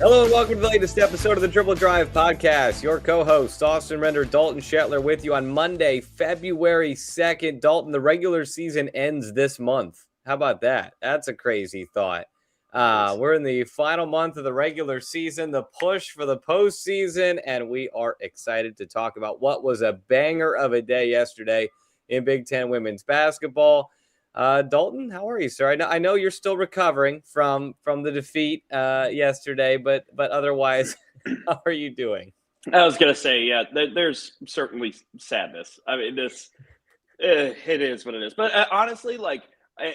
Hello and welcome to the latest episode of the Dribble Drive podcast. Your co-host, Austin Render, Dalton Shetler with you on Monday, February 2nd. Dalton, the regular season ends this month. How about that? That's a crazy thought. We're in the final month of the regular season, the push for the postseason, and we are excited to talk about what was a banger of a day yesterday in Big Ten women's basketball. Dalton, how are you, sir? I know you're still recovering from the defeat yesterday, but otherwise, how are you doing? I was gonna say, yeah, there's certainly sadness. I mean, it is what it is. But honestly,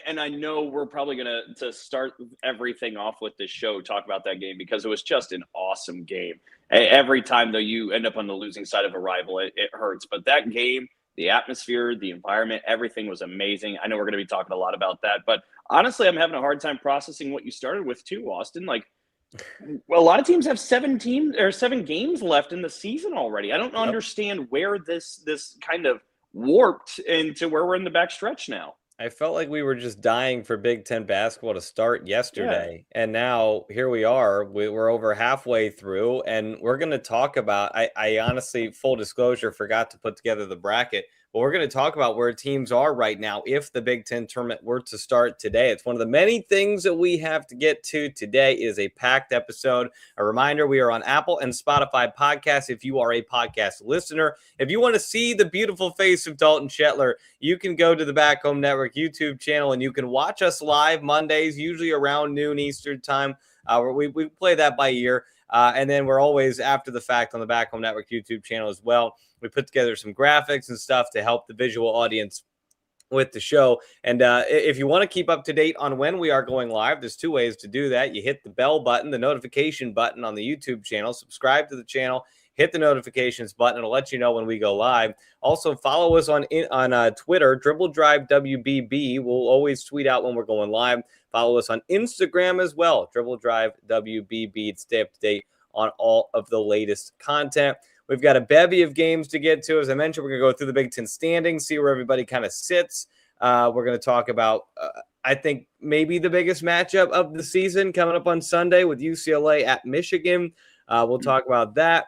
and I know we're probably to start everything off with this show, talk about that game because it was just an awesome game. Every time though you end up on the losing side of a rival, it hurts. But that game, the atmosphere, the environment, everything was amazing. I know we're going to be talking a lot about that, but honestly, I'm having a hard time processing what you started with too, Austin. Well, a lot of teams have 7 games left in the season already. I don't understand where this kind of warped into where we're in the back stretch now. I felt like we were just dying for Big Ten basketball to start yesterday. Yeah. And now here we are. We're over halfway through, and we're going to talk about, I honestly, full disclosure, forgot to put together the bracket. But we're going to talk about where teams are right now if the Big Ten tournament were to start today. It's one of the many things that we have to get to today. It is a packed episode. A reminder, we are on Apple and Spotify podcasts if you are a podcast listener. If you want to see the beautiful face of Dalton Shetler, you can go to the Back Home Network YouTube channel and you can watch us live Mondays, usually around noon Eastern time. We play that by ear. And then we're always after the fact on the Back Home Network YouTube channel as well. We put together some graphics and stuff to help the visual audience with the show. And if you want to keep up to date on when we are going live, there's 2 ways to do that. You hit the bell button, the notification button on the YouTube channel, subscribe to the channel, hit the notifications button. It'll let you know when we go live. Also, follow us on Twitter, Dribble Drive WBB. We'll always tweet out when we're going live. Follow us on Instagram as well, Dribble Drive WBB, to stay up to date on all of the latest content. We've got a bevy of games to get to. As I mentioned, we're going to go through the Big Ten standings, see where everybody kind of sits. We're going to talk about, I think, maybe the biggest matchup of the season coming up on Sunday with UCLA at Michigan. We'll talk about that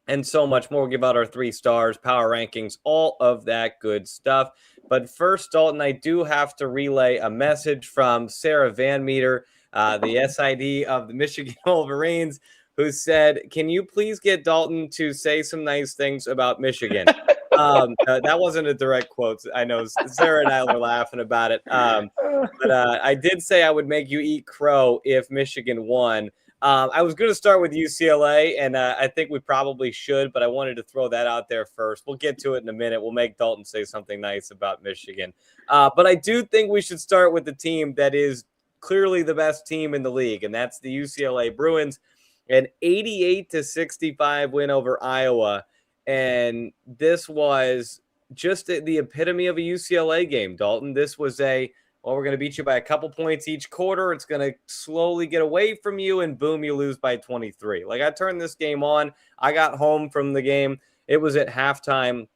and so much more. We'll give out our 3 stars, power rankings, all of that good stuff. But first, Dalton, I do have to relay a message from Sarah Van Meter, the SID of the Michigan Wolverines, who said, can you please get Dalton to say some nice things about Michigan? That wasn't a direct quote. I know Sarah and I were laughing about it. But I did say I would make you eat crow if Michigan won. I was going to start with UCLA, and I think we probably should, but I wanted to throw that out there first. We'll get to it in a minute. We'll make Dalton say something nice about Michigan. But I do think we should start with the team that is clearly the best team in the league, and that's the UCLA Bruins. An 88-65 win over Iowa. And this was just the epitome of a UCLA game, Dalton. This was we're going to beat you by a couple points each quarter. It's going to slowly get away from you, and boom, you lose by 23. I turned this game on. I got home from the game. It was at halftime,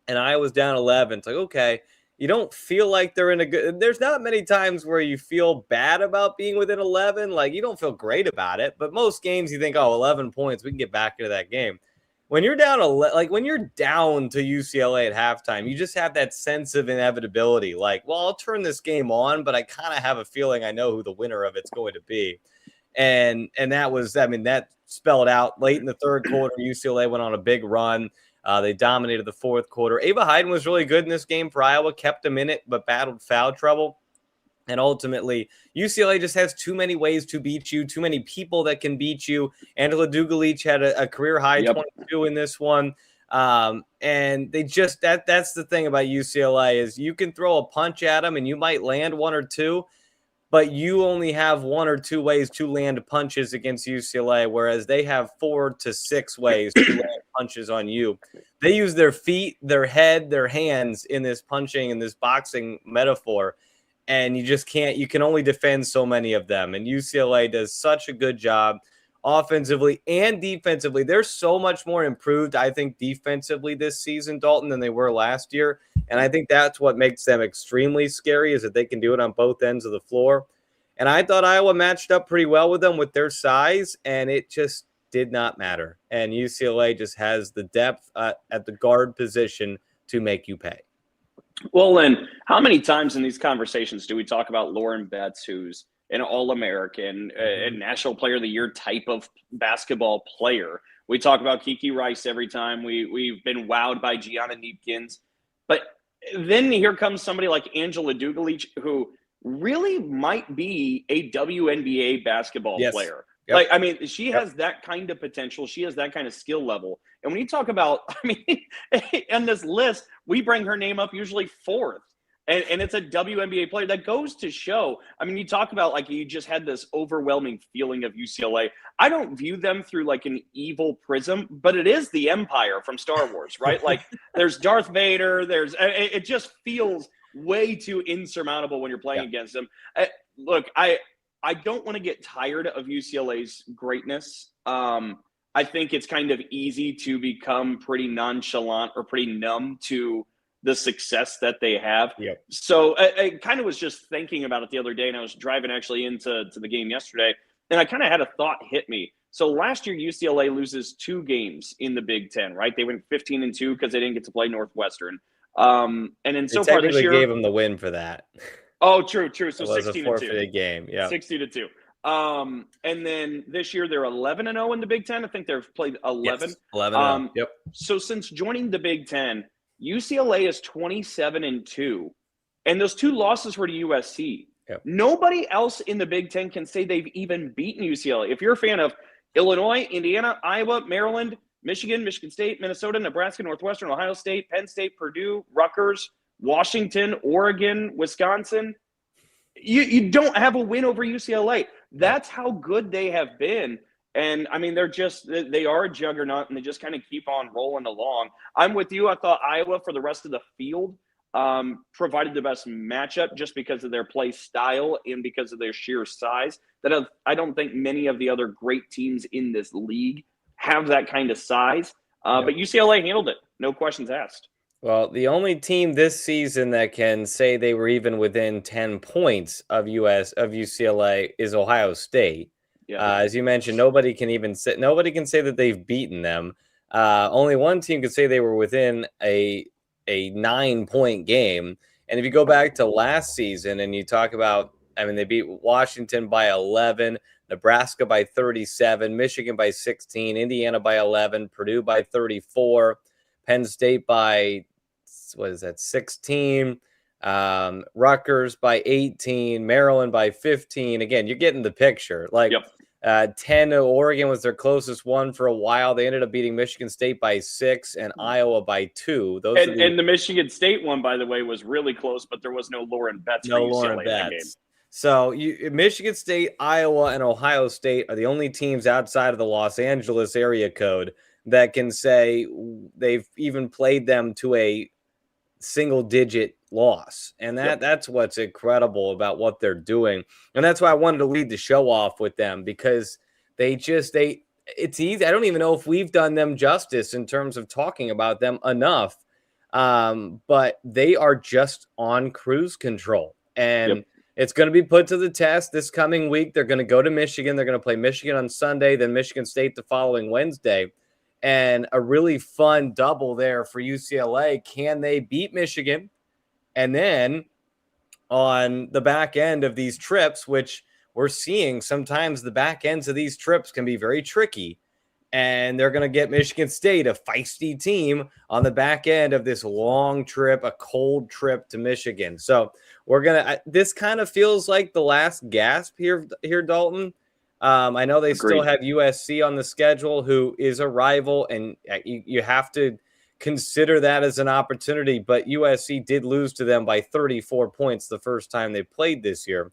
and I was down 11. It's okay. You don't feel like they're in a good – there's not many times where you feel bad about being within 11. You don't feel great about it. But most games you think, 11 points, we can get back into that game. When you're down when you're down to UCLA at halftime, you just have that sense of inevitability. I'll turn this game on, but I kind of have a feeling I know who the winner of it's going to be. And that was – that spelled out late in the third quarter. UCLA went on a big run. They dominated the fourth quarter. Ava Hayden was really good in this game for Iowa, kept them in it, but battled foul trouble. And ultimately, UCLA just has too many ways to beat you, too many people that can beat you. Angela Dugalic had a career-high 22 in this one. And they just that's the thing about UCLA is you can throw a punch at them and you might land 1 or 2, but you only have 1 or 2 ways to land punches against UCLA, whereas they have 4 to 6 ways to land punches on you. They use their feet, their head, their hands in this punching and this boxing metaphor, and you just can't – you can only defend so many of them. And UCLA does such a good job offensively and defensively. They're so much more improved, I think, defensively this season, Dalton, than they were last year. And I think that's what makes them extremely scary is that they can do it on both ends of the floor. And I thought Iowa matched up pretty well with them with their size, and it just did not matter. And UCLA just has the depth at the guard position to make you pay. Well, and how many times in these conversations do we talk about Lauren Betts, who's an All-American, a National Player of the Year type of basketball player? We talk about Kiki Rice every time. We've been wowed by Gianna Neepkins. But then here comes somebody like Angela Dugalich, who really might be a WNBA basketball player. Yep. Like, I mean, she has that kind of potential. She has that kind of skill level. And when you talk about, I mean, in this list, we bring her name up usually fourth. And it's a WNBA player. That goes to show, I mean, you talk about like you just had this overwhelming feeling of UCLA. I don't view them through like an evil prism, but it is the Empire from Star Wars, right? Like there's Darth Vader. It just feels way too insurmountable when you're playing against them. Look, I don't want to get tired of UCLA's greatness. I think it's kind of easy to become pretty nonchalant or pretty numb to the success that they have. Yep. So I kind of was just thinking about it the other day, and I was driving actually into the game yesterday, and I kind of had a thought hit me. So last year, UCLA loses 2 games in the Big Ten, right? They went 15-2 because they didn't get to play Northwestern. And then so far this year, gave them the win for that. Oh, true. So 16-2. It was a forfeited game. Yeah, 60-2. And then this year they're 11-0 in the Big Ten. I think they've played 11. Yes, 11-0. Yep. So since joining the Big Ten, UCLA is 27-2, and those 2 losses were to USC. Yep. Nobody else in the Big Ten can say they've even beaten UCLA. If you're a fan of Illinois, Indiana, Iowa, Maryland, Michigan, Michigan State, Minnesota, Nebraska, Northwestern, Ohio State, Penn State, Purdue, Rutgers, Washington, Oregon, Wisconsin, you don't have a win over UCLA. That's how good they have been. And, I mean, they are a juggernaut, and they just kind of keep on rolling along. I'm with you. I thought Iowa, for the rest of the field, provided the best matchup just because of their play style and because of their sheer size. I don't think many of the other great teams in this league have that kind of size. But UCLA handled it. No questions asked. Well, the only team this season that can say they were even within 10 points of UCLA is Ohio State. Yeah. As you mentioned, nobody can say that they've beaten them. Only one team could say they were within a 9-point game. And if you go back to last season and you talk about, I mean, they beat Washington by 11, Nebraska by 37, Michigan by 16, Indiana by 11, Purdue by 34, Penn State by 16, Rutgers by 18, Maryland by 15. Again, you're getting the picture. Like 10, Oregon was their closest one for a while. They ended up beating Michigan State by 6 and Iowa by 2. And the Michigan State one, by the way, was really close, but there was no Lauren Betts for UCLA in that game. So Michigan State, Iowa, and Ohio State are the only teams outside of the Los Angeles area code that can say they've even played them to a single-digit loss. And that's what's incredible about what they're doing. And that's why I wanted to lead the show off with them, because it's easy. I don't even know if we've done them justice in terms of talking about them enough. But they are just on cruise control. And it's going to be put to the test this coming week. They're going to go to Michigan. They're going to play Michigan on Sunday, then Michigan State the following Wednesday. And a really fun double there for UCLA. Can they beat Michigan? And then on the back end of these trips, which we're seeing sometimes the back ends of these trips can be very tricky. And they're going to get Michigan State, a feisty team, on the back end of this long trip, a cold trip to Michigan. So this kind of feels like the last gasp here, Dalton. I know they still have USC on the schedule, who is a rival, and you have to consider that as an opportunity. But USC did lose to them by 34 points the first time they played this year.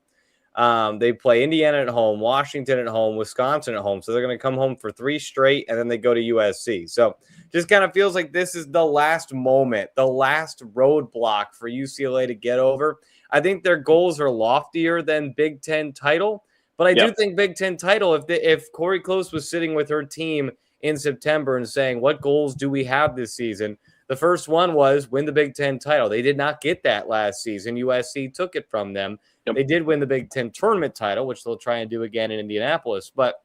They play Indiana at home, Washington at home, Wisconsin at home. So they're going to come home for 3 straight, and then they go to USC. So just kind of feels like this is the last moment, the last roadblock for UCLA to get over. I think their goals are loftier than Big Ten title. But I do think Big Ten title, if Corey Close was sitting with her team in September and saying, what goals do we have this season? The first one was win the Big Ten title. They did not get that last season. USC took it from them. Yep. They did win the Big Ten tournament title, which they'll try and do again in Indianapolis, but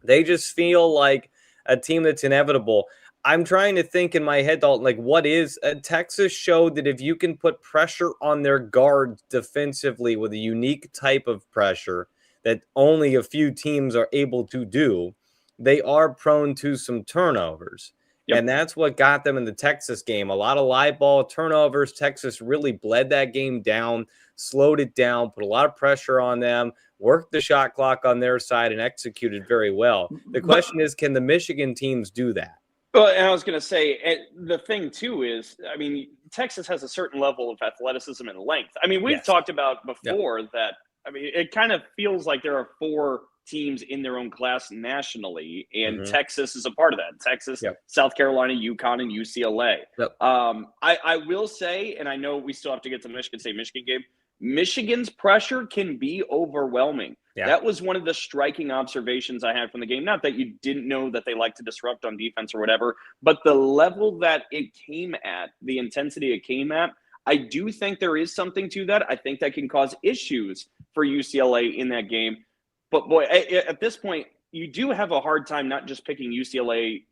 they just feel like a team that's inevitable. I'm trying to think in my head, Dalton, like what is Texas showed that if you can put pressure on their guards defensively with a unique type of pressure that only a few teams are able to do, they are prone to some turnovers. Yep. And that's what got them in the Texas game. A lot of live ball turnovers. Texas really bled that game down, slowed it down, put a lot of pressure on them, worked the shot clock on their side, and executed very well. The question is, can the Michigan teams do that? Well, and I was going to say, the thing, too, is, I mean, Texas has a certain level of athleticism and length. I mean, we've talked about before that, I mean, it kind of feels like there are 4 teams in their own class nationally, and Texas is a part of that. Texas, South Carolina, UConn, and UCLA. I will say, and I know we still have to get to the Michigan State-Michigan game, Michigan's pressure can be overwhelming. That was one of the striking observations I had from the game. Not that you didn't know that they like to disrupt on defense or whatever, but the level that it came at, the intensity it came at, I do think there is something to that. I think that can cause issues for UCLA in that game. But boy, at this point, you do have a hard time not just picking UCLA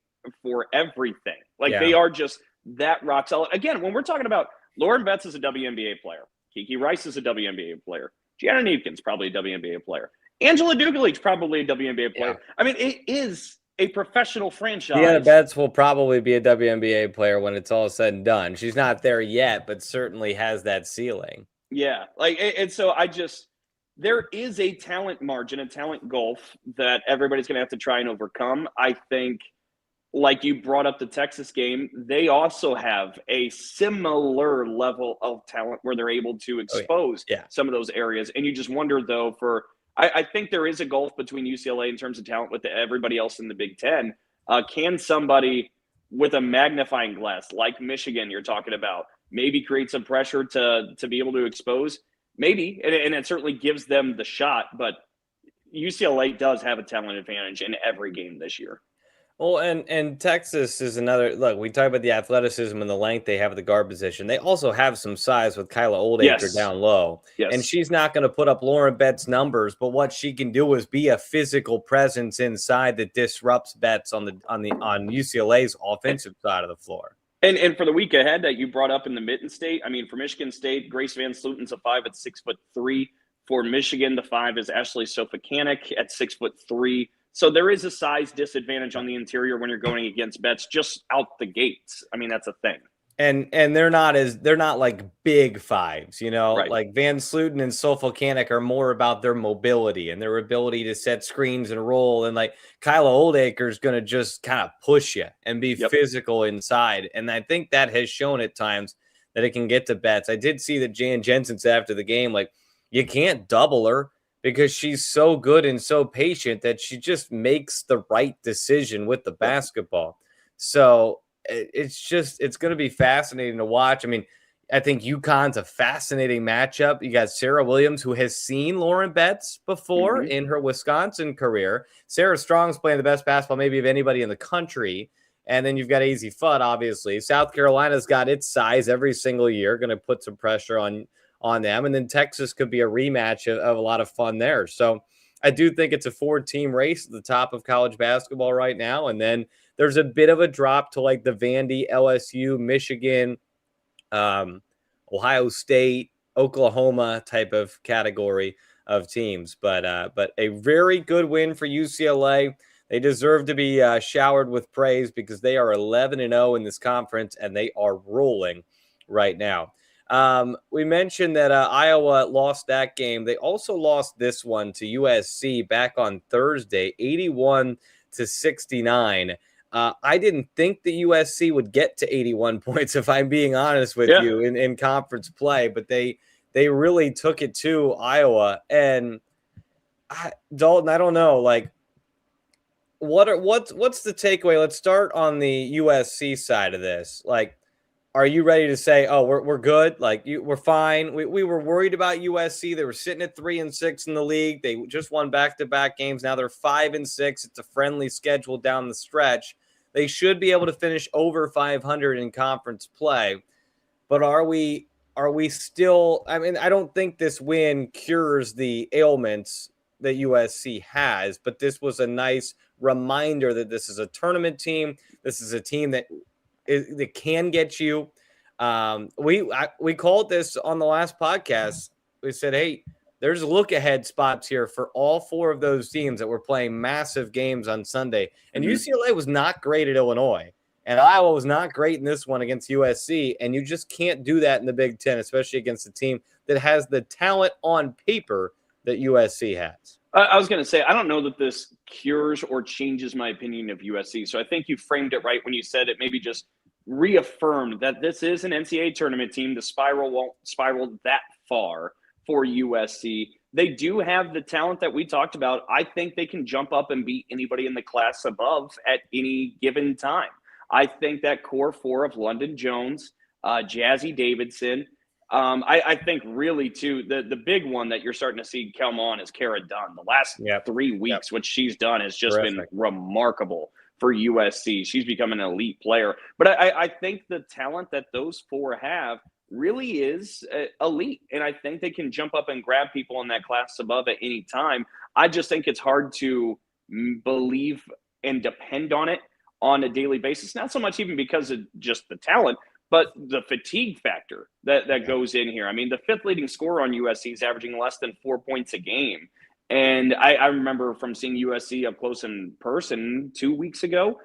for everything. Like they are just that rock solid. Again, when we're talking about Lauren Betts is a WNBA player, Kiki Rice is a WNBA player, Gianna Neefkin's probably a WNBA player, Angela Dugalik's probably a WNBA player. I mean, it is a professional franchise. Gianna Betts will probably be a WNBA player when it's all said and done. She's not there yet, but certainly has that ceiling. Yeah, like, and so there is a talent margin, a talent gulf that everybody's going to have to try and overcome. I think, like you brought up the Texas game, they also have a similar level of talent where they're able to expose some of those areas. And you just wonder, though, I think there is a gulf between UCLA in terms of talent with everybody else in the Big Ten. Can somebody with a magnifying glass, like Michigan you're talking about, maybe create some pressure to be able to expose? Maybe, and it certainly gives them the shot, but UCLA does have a talent advantage in every game this year. Well, and Texas is another, look, we talk about the athleticism and the length they have at the guard position. They also have some size with Kyla Oldacre down low. And she's not going to put up Lauren Betts numbers, but what she can do is be a physical presence inside that disrupts Betts on UCLA's offensive side of the floor. And for the week ahead that you brought up in the Mitten State, I mean, for Michigan State, Grace Van Sluten's a 5 at 6'3". For Michigan, the 5 is Ashley Sofakanik at 6'3". So there is a size disadvantage on the interior when you're going against Betts just out the gates. I mean, that's a thing. And they're not like big 5s, you know, like Van Sluten and Sofakanik are more about their mobility and their ability to set screens and roll. And like Kyla Oldacre is going to just kind of push you and be physical inside. And I think that has shown at times that it can get to Betts. I did see that Jan Jensen said after the game, like, you can't double her because she's so good and so patient that she just makes the right decision with the basketball. So it's going to be fascinating to watch. I mean, I think UConn's a fascinating matchup. You got Sarah Williams, who has seen Lauren Betts before in her Wisconsin career. Sarah Strong's playing the best basketball maybe of anybody in the country. And then you've got AZ Fudd, obviously. South Carolina's got its size every single year, going to put some pressure on them. And then Texas could be a rematch of a lot of fun there. So I do think it's a 4-team race at the top of college basketball right now. And then there's a bit of a drop to like the Vandy, LSU, Michigan, Ohio State, Oklahoma type of category of teams. But a very good win for UCLA. They deserve to be showered with praise because they are 11-0 in this conference and they are rolling right now. We mentioned that Iowa lost that game. They also lost this one to USC back on Thursday, 81-69. I didn't think the USC would get to 81 points, if I'm being honest with you, in conference play, but they really took it to Iowa. And Dalton, I don't know, like, what's the takeaway? Let's start on the USC side of this. Like, are you ready to say, oh, we're good? Like, we're fine. We were worried about USC. They were sitting at 3-6 in the league. They just won back-to-back games. Now they're 5-6. It's a friendly schedule down the stretch. They should be able to finish over 500 in conference play. But are we still? I mean, I don't think this win cures the ailments that USC has, but this was a nice reminder that this is a tournament team. This is a team that can get you. We called this on the last podcast. We said, hey, there's look ahead spots here for all four of those teams that were playing massive games on Sunday. And UCLA was not great at Illinois. And Iowa was not great in this one against USC. And you just can't do that in the Big Ten, especially against a team that has the talent on paper that USC has. I was going to say, I don't know that this cures or changes my opinion of USC. So I think you framed it right when you said it maybe just reaffirmed that this is an NCAA tournament team. The spiral won't spiral that far for USC. They do have the talent that we talked about. I think they can jump up and beat anybody in the class above at any given time. I think that core four of London Jones, Jazzy Davidson, I think really too the big one that you're starting to see come on is Kara Dunn. The last 3 weeks, what she's done has just been remarkable for USC. She's become an elite player. But I think the talent that those four have really is elite, and I think they can jump up and grab people in that class above at any time. I just think it's hard to believe and depend on it on a daily basis, not so much even because of just the talent, but the fatigue factor that goes in here. I mean, the fifth leading scorer on USC is averaging less than 4 points a game. And I remember from seeing USC up close in person 2 weeks ago,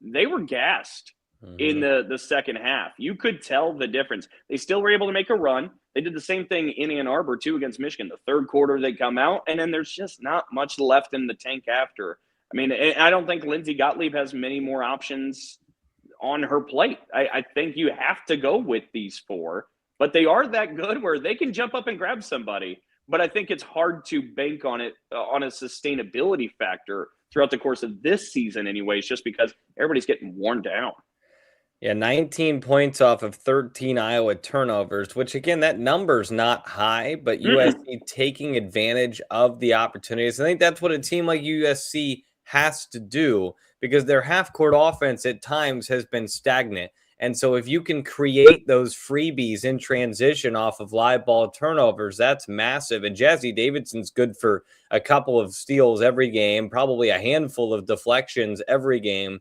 they were gassed in the second half. You could tell the difference. They still were able to make a run. They did the same thing in Ann Arbor, too, against Michigan. The third quarter, they come out, and then there's just not much left in the tank after. I mean, I don't think Lindsey Gottlieb has many more options on her plate. I think you have to go with these four, but they are that good where they can jump up and grab somebody. But I think it's hard to bank on it on a sustainability factor throughout the course of this season anyways, just because everybody's getting worn down. Yeah, 19 points off of 13 Iowa turnovers, which, again, that number's not high, but USC taking advantage of the opportunities. I think that's what a team like USC has to do, because their half-court offense at times has been stagnant. And so if you can create those freebies in transition off of live ball turnovers, that's massive. And Jazzy Davidson's good for a couple of steals every game, probably a handful of deflections every game.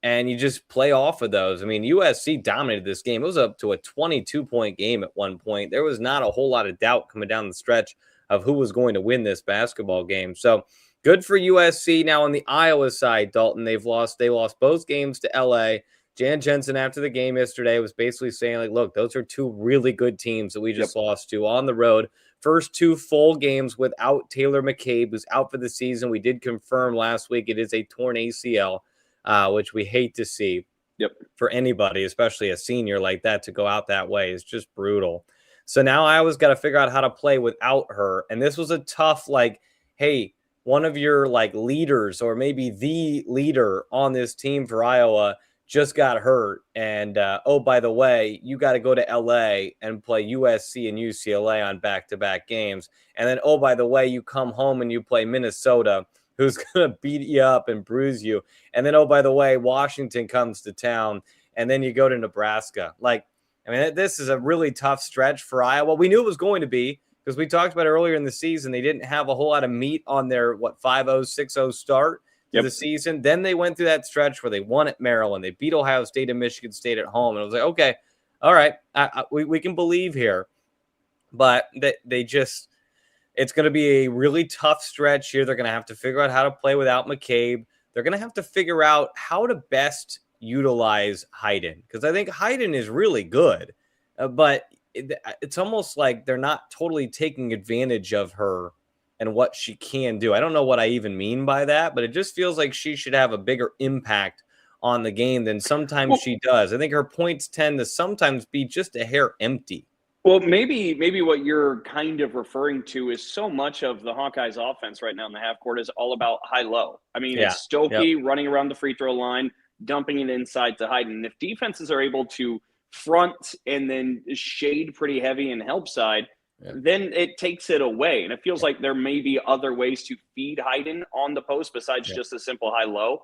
And you just play off of those. I mean, USC dominated this game. It was up to a 22-point game at one point. There was not a whole lot of doubt coming down the stretch of who was going to win this basketball game. So good for USC. Now on the Iowa side, Dalton, they lost both games to LA. Jan Jensen, after the game yesterday, was basically saying, like, look, those are two really good teams that we just lost to on the road. First two full games without Taylor McCabe, who's out for the season. We did confirm last week it is a torn ACL, which we hate to see for anybody, especially a senior like that, to go out that way. It's just brutal. So now Iowa's got to figure out how to play without her. And this was a tough, like, hey, one of your, like, leaders or maybe the leader on this team for Iowa just got hurt. And, oh, by the way, you got to go to LA and play USC and UCLA on back-to-back games. And then, oh, by the way, you come home and you play Minnesota, who's going to beat you up and bruise you. And then, oh, by the way, Washington comes to town, and then you go to Nebraska. Like, I mean, this is a really tough stretch for Iowa. We knew it was going to be, because we talked about earlier in the season, they didn't have a whole lot of meat on their, 5-0, 6-0 start to the season. Then they went through that stretch where they won at Maryland. They beat Ohio State and Michigan State at home. And it was like, okay, all right, we can believe here. But they just – it's going to be a really tough stretch here. They're going to have to figure out how to play without McCabe. They're going to have to figure out how to best utilize Hayden, because I think Hayden is really good. But it's almost like they're not totally taking advantage of her and what she can do. I don't know what I even mean by that, but it just feels like she should have a bigger impact on the game than sometimes she does. I think her points tend to sometimes be just a hair empty. Well, maybe what you're kind of referring to is so much of the Hawkeyes offense right now in the half court is all about high-low. I mean, it's Stokey running around the free throw line, dumping it inside to Hayden. And if defenses are able to front and then shade pretty heavy and help side, then it takes it away. And it feels like there may be other ways to feed Hayden on the post besides just a simple high-low.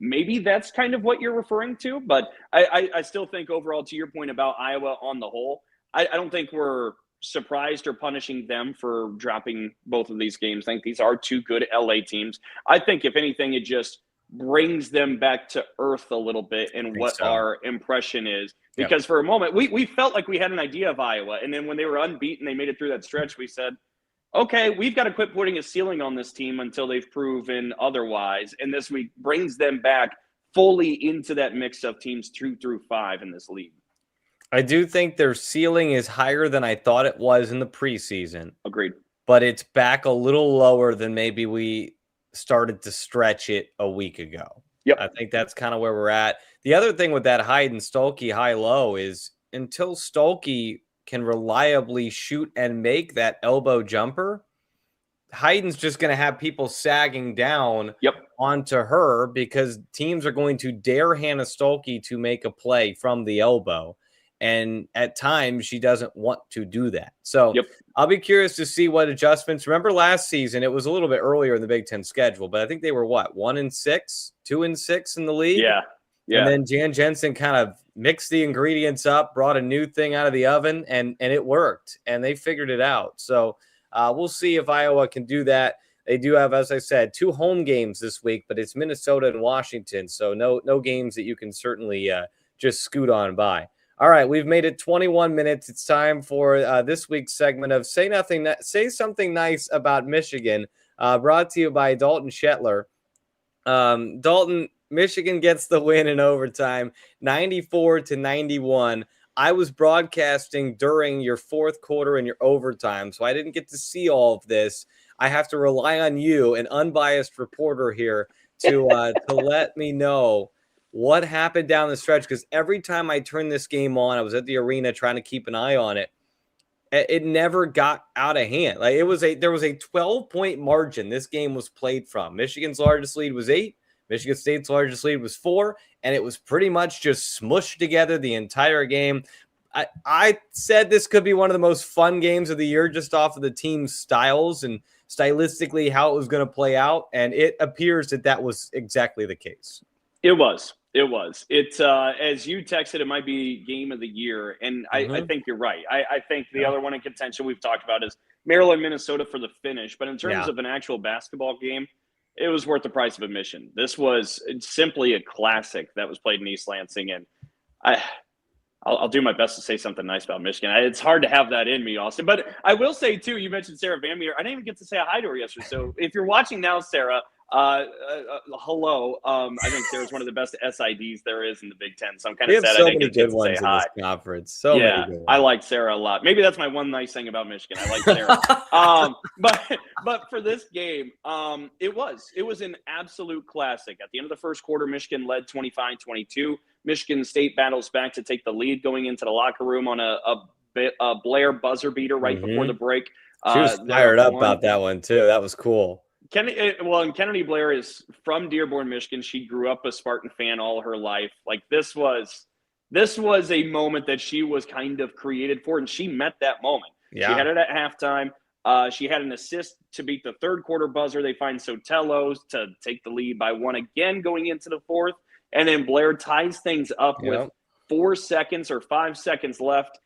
Maybe that's kind of what you're referring to, but I still think overall, to your point about Iowa on the whole, I don't think we're surprised or punishing them for dropping both of these games. I think these are two good LA teams. I think if anything, it just brings them back to earth a little bit in what our impression is. Because for a moment, we felt like we had an idea of Iowa. And then when they were unbeaten, they made it through that stretch, we said, okay, we've got to quit putting a ceiling on this team until they've proven otherwise. And this week brings them back fully into that mix of teams 2 through 5 in this league. I do think their ceiling is higher than I thought it was in the preseason. Agreed. But it's back a little lower than maybe we started to stretch it a week ago. Yep. I think that's kind of where we're at. The other thing with that Hayden-Stolke high-low is until Stolke can reliably shoot and make that elbow jumper, Hayden's just going to have people sagging down onto her because teams are going to dare Hannah Stolke to make a play from the elbow. And at times, she doesn't want to do that. So I'll be curious to see what adjustments. Remember last season, it was a little bit earlier in the Big Ten schedule, but I think they were, 1-6, 2-6 in the league? Yeah. And then Jan Jensen kind of mixed the ingredients up, brought a new thing out of the oven, and it worked. And they figured it out. So we'll see if Iowa can do that. They do have, as I said, 2 home games this week, but it's Minnesota and Washington. So no games that you can certainly just scoot on by. All right, we've made it 21 minutes. It's time for this week's segment of Say Something Nice About Michigan, brought to you by Dalton Shetler. Dalton, Michigan gets the win in overtime, 94-91. I was broadcasting during your fourth quarter and your overtime, so I didn't get to see all of this. I have to rely on you, an unbiased reporter here, to let me know what happened down the stretch, because every time I turned this game on, I was at the arena trying to keep an eye on it. It never got out of hand. Like there was a 12-point margin this game was played from. Michigan's largest lead was 8. Michigan State's largest lead was 4, and it was pretty much just smushed together the entire game. I said this could be one of the most fun games of the year just off of the team's styles and stylistically how it was going to play out, and it appears that was exactly the case. It was. It's as you texted, it might be game of the year, and I think you're right. I think the other one in contention we've talked about is Maryland, Minnesota for the finish, but in terms of an actual basketball game, it was worth the price of admission. This was simply a classic that was played in East Lansing, and I'll do my best to say something nice about Michigan. It's hard to have that in me, Austin, but I will say too. You mentioned Sarah Van Meter. I didn't even get to say a hi to her yesterday. So if you're watching now, Sarah. Hello. I think Sarah's one of the best SIDs there is in the Big Ten. So I'm kind of sad I didn't get to say hi. Conference. So many good ones. I like Sarah a lot. Maybe that's my one nice thing about Michigan. I like Sarah. But for this game, it was an absolute classic. At the end of the first quarter, Michigan led 25-22. Michigan State battles back to take the lead going into the locker room on a Blair buzzer beater right before the break. She was fired up about that one too. That was cool. Kennedy Blair is from Dearborn, Michigan. She grew up a Spartan fan all her life. Like this was a moment that she was kind of created for, and she met that moment. Yeah. She had it at halftime. She had an assist to beat the third quarter buzzer. They find Sotelo to take the lead by 1 again going into the fourth, and then Blair ties things up with 4 seconds or 5 seconds left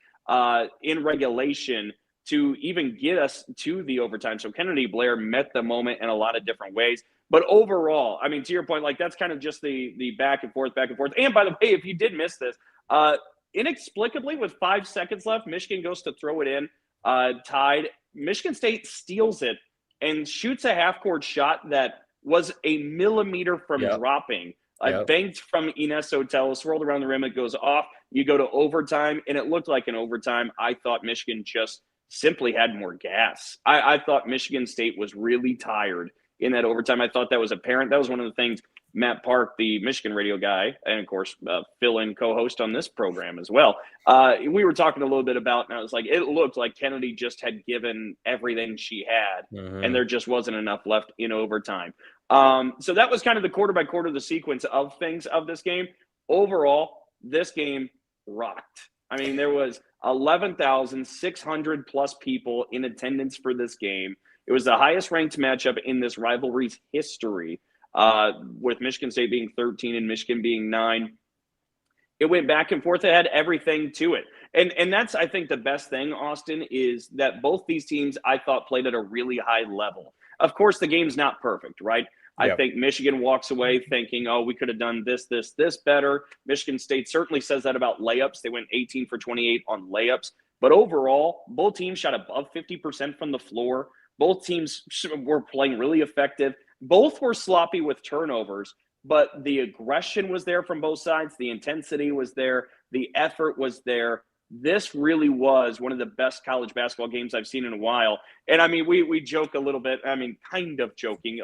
in regulation to even get us to the overtime. So Kennedy Blair met the moment in a lot of different ways. But overall, I mean, to your point, like that's kind of just the back and forth. And by the way, if you did miss this, inexplicably with 5 seconds left, Michigan goes to throw it in, tied. Michigan State steals it and shoots a half-court shot that was a millimeter from dropping. Banked from Ines Sotelo, swirled around the rim, it goes off. You go to overtime, and it looked like an overtime. I thought Michigan just simply had more gas. I thought Michigan State was really tired in that overtime. I thought that was apparent. That was one of the things Matt Park, the Michigan radio guy, and of course, fill-in co-host on this program as well. We were talking a little bit about, and I was like, it looked like Kennedy just had given everything she had, and there just wasn't enough left in overtime. So that was kind of the quarter by quarter, the sequence of things of this game. Overall, this game rocked. I mean, there was 11,600 plus people in attendance for this game. It was the highest ranked matchup in this rivalry's history. with Michigan State being 13 and Michigan being 9. It went back and forth. It had everything to it. And that's, I think, the best thing, Austin, is that both these teams, I thought, played at a really high level. Of course, the game's not perfect, right? I think Michigan walks away thinking, oh, we could have done this better. Michigan State certainly says that about layups. They went 18 for 28 on layups. But overall, both teams shot above 50% from the floor. Both teams were playing really effective. Both were sloppy with turnovers, but the aggression was there from both sides. The intensity was there. The effort was there. This really was one of the best college basketball games I've seen in a while. And I mean, we joke a little bit. I mean, kind of joking.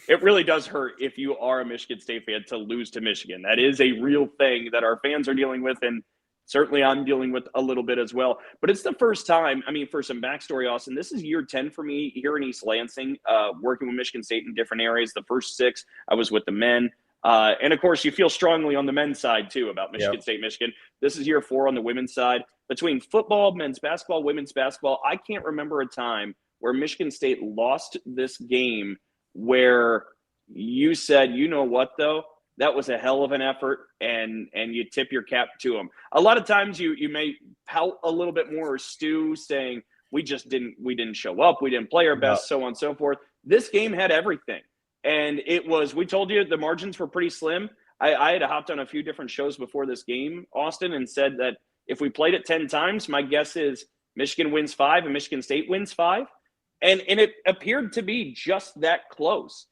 It really does hurt if you are a Michigan State fan to lose to Michigan. That is a real thing that our fans are dealing with, and certainly I'm dealing with a little bit as well. But it's the first time, I mean, for some backstory, Austin, this is year 10 for me here in East Lansing, working with Michigan State in different areas. The first 6, I was with the men. And, of course, you feel strongly on the men's side, too, about Michigan State, Michigan. This is year 4 on the women's side. Between football, men's basketball, women's basketball, I can't remember a time where Michigan State lost this game where you said, you know what, though? That was a hell of an effort, and you tip your cap to them. A lot of times you may pout a little bit more or stew, saying we didn't show up, we didn't play our best, so on and so forth. This game had everything, and we told you the margins were pretty slim. I had hopped on a few different shows before this game, Austin, and said that if we played it 10 times, my guess is Michigan wins 5 and Michigan State wins 5, and it appeared to be just that close.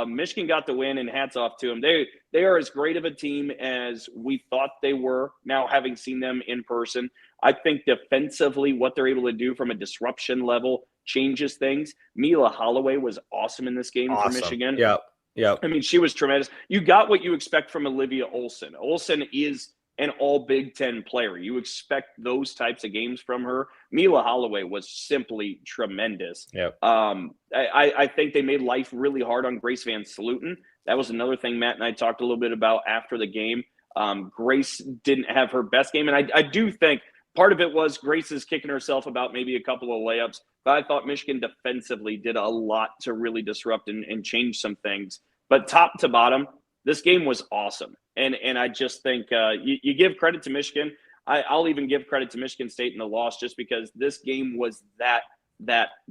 Michigan got the win, and hats off to them. They are as great of a team as we thought they were, now having seen them in person. I think defensively, what they're able to do from a disruption level changes things. Mila Holloway was awesome in this game for Michigan. Yep. I mean, she was tremendous. You got what you expect from Olivia Olson. Olson is an all Big Ten player. You expect those types of games from her. Mila Holloway was simply tremendous. I think they made life really hard on Grace Van Sluten. That was another thing Matt and I talked a little bit about after the game. Grace didn't have her best game, and I do think part of it was Grace is kicking herself about maybe a couple of layups, but I thought Michigan defensively did a lot to really disrupt and change some things. But top to bottom, this game was awesome. And I just think you give credit to Michigan. I'll even give credit to Michigan State in the loss just because this game was that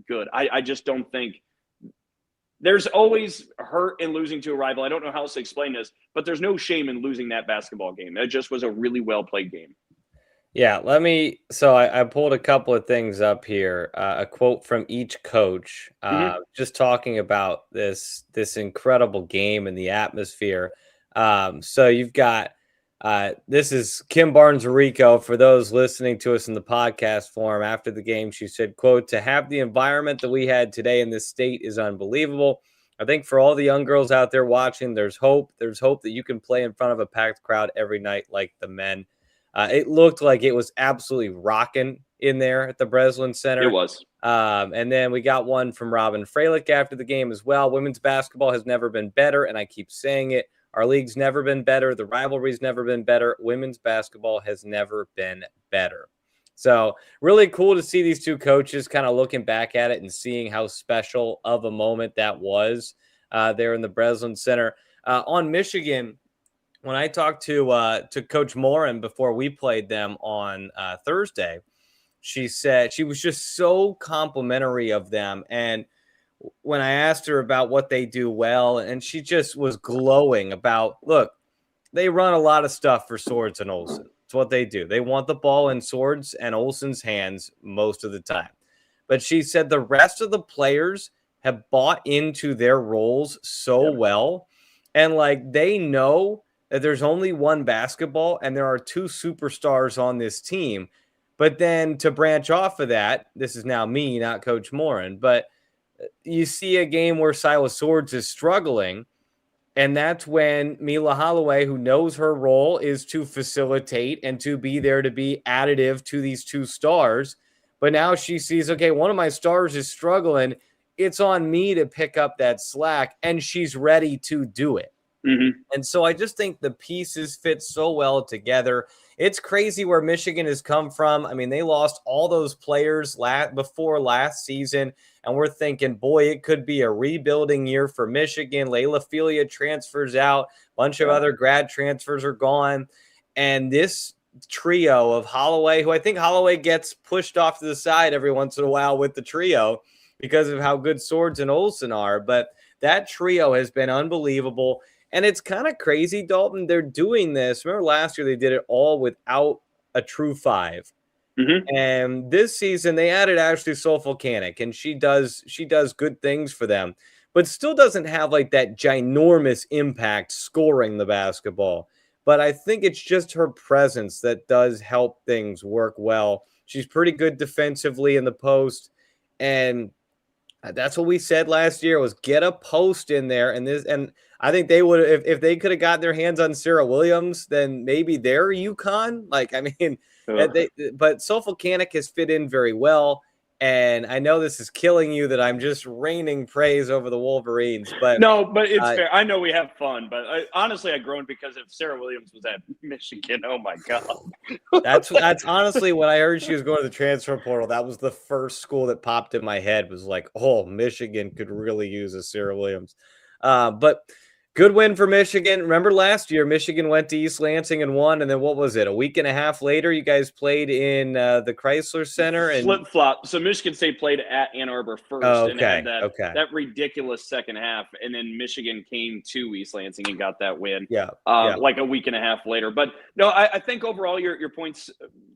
good. I just don't think – there's always hurt in losing to a rival. I don't know how else to explain this, but there's no shame in losing that basketball game. It just was a really well-played game. Yeah, so I pulled a couple of things up here, a quote from each coach, just talking about this incredible game and the atmosphere. So you've got, this is Kim Barnes-Rico. For those listening to us in the podcast form after the game, she said, quote, "To have the environment that we had today in this state is unbelievable. I think for all the young girls out there watching, there's hope. There's hope that you can play in front of a packed crowd every night like the men." It looked like it was absolutely rocking in there at the Breslin Center. It was. And then we got one from Robin Freilich after the game as well. Women's basketball has never been better, and I keep saying it. Our league's never been better. The rivalry's never been better. Women's basketball has never been better. So really cool to see these two coaches kind of looking back at it and seeing how special of a moment that was there in the Breslin Center. On Michigan, when I talked to Coach Morin before we played them on Thursday, she said she was just so complimentary of them. And when I asked her about what they do well, and she just was glowing about, look, they run a lot of stuff for Swords and Olsen. It's what they do. They want the ball in Swords and Olsen's hands most of the time. But she said the rest of the players have bought into their roles so well. And like they know that there's only one basketball and there are two superstars on this team. But then to branch off of that, this is now me, not Coach Morin, but you see a game where Silas Swords is struggling, and that's when Mila Holloway, who knows her role is to facilitate and to be there to be additive to these two stars. But now she sees, okay, one of my stars is struggling. It's on me to pick up that slack, and she's ready to do it. Mm-hmm. And so I just think the pieces fit so well together. It's crazy where Michigan has come from. I mean, they lost all those players before last season, and we're thinking, boy, it could be a rebuilding year for Michigan. Layla Filia transfers out. A bunch of other grad transfers are gone. And this trio of Holloway, who I think Holloway gets pushed off to the side every once in a while with the trio because of how good Swords and Olsen are. But that trio has been unbelievable. And it's kind of crazy, Dalton. They're doing this. Remember last year they did it all without a true five. Mm-hmm. And this season they added Ashley Solvolcanic, and she does good things for them, but still doesn't have like that ginormous impact scoring the basketball. But I think it's just her presence that does help things work well. She's pretty good defensively in the post, and that's what we said last year was get a post in there. And I think they would, if they could have got their hands on Sarah Williams, then maybe they're UConn. Like, I mean, but Solvolcanic has fit in very well. And I know this is killing you that I'm just raining praise over the Wolverines, but no, but it's fair. I know we have fun, but honestly, I groaned because if Sarah Williams was at Michigan, oh my god, that's honestly when I heard she was going to the transfer portal. That was the first school that popped in my head. Was like, oh, Michigan could really use a Sarah Williams, but. Good win for Michigan. Remember last year, Michigan went to East Lansing and won. And then what was it? A week and a half later, you guys played in the Chrysler Center. And flip-flop. So Michigan State played at Ann Arbor first and had that ridiculous second half. And then Michigan came to East Lansing and got that win like a week and a half later. But no, I think overall your point's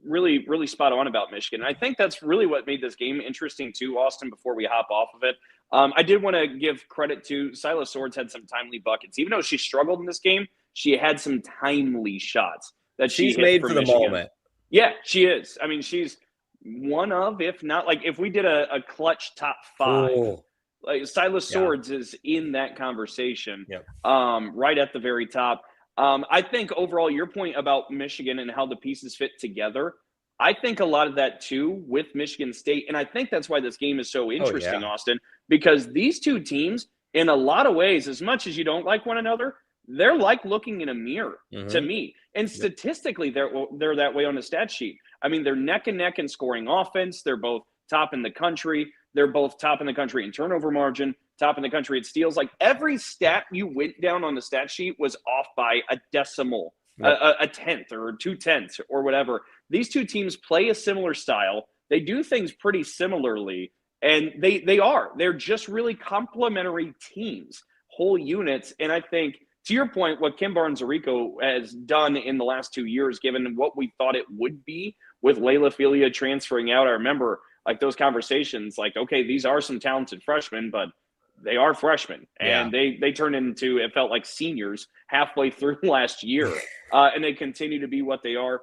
really, really spot on about Michigan. And I think that's really what made this game interesting too, Austin, before we hop off of it. I did want to give credit to Silas Swords had some timely buckets. Even though she struggled in this game, she had some timely shots that she's made for Michigan. The moment. Yeah, she is. I mean, she's one of, if not, like if we did a clutch top five, like Silas Swords is in that conversation right at the very top. I think overall your point about Michigan and how the pieces fit together, I think a lot of that too with Michigan State. And I think that's why this game is so interesting, Austin, because these two teams, in a lot of ways, as much as you don't like one another, they're like looking in a mirror to me. And statistically, they're that way on the stat sheet. I mean, they're neck and neck in scoring offense. They're both top in the country. They're both top in the country in turnover margin, top in the country at steals. Like every stat you went down on the stat sheet was off by a decimal, a tenth or 2/10 or whatever. These two teams play a similar style. They do things pretty similarly. And they're just really complementary teams, whole units. And I think, to your point, what Kim Barnes-Arico has done in the last 2 years, given what we thought it would be with Layla Filia transferring out, I remember like those conversations like, okay, these are some talented freshmen, but they are freshmen. And they turned into, it felt like seniors halfway through last year. And they continue to be what they are.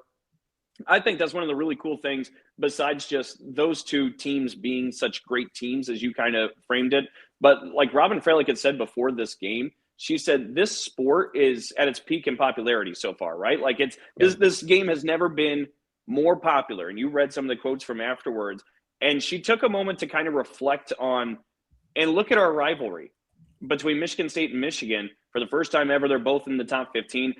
I think that's one of the really cool things, besides just those two teams being such great teams as you kind of framed it. But like Robin Fralick had said before this game, she said this sport is at its peak in popularity so far, right? Like this game has never been more popular. And you read some of the quotes from afterwards. And she took a moment to kind of reflect on and look at our rivalry between Michigan State and Michigan. For the first time ever, they're both in the top 15.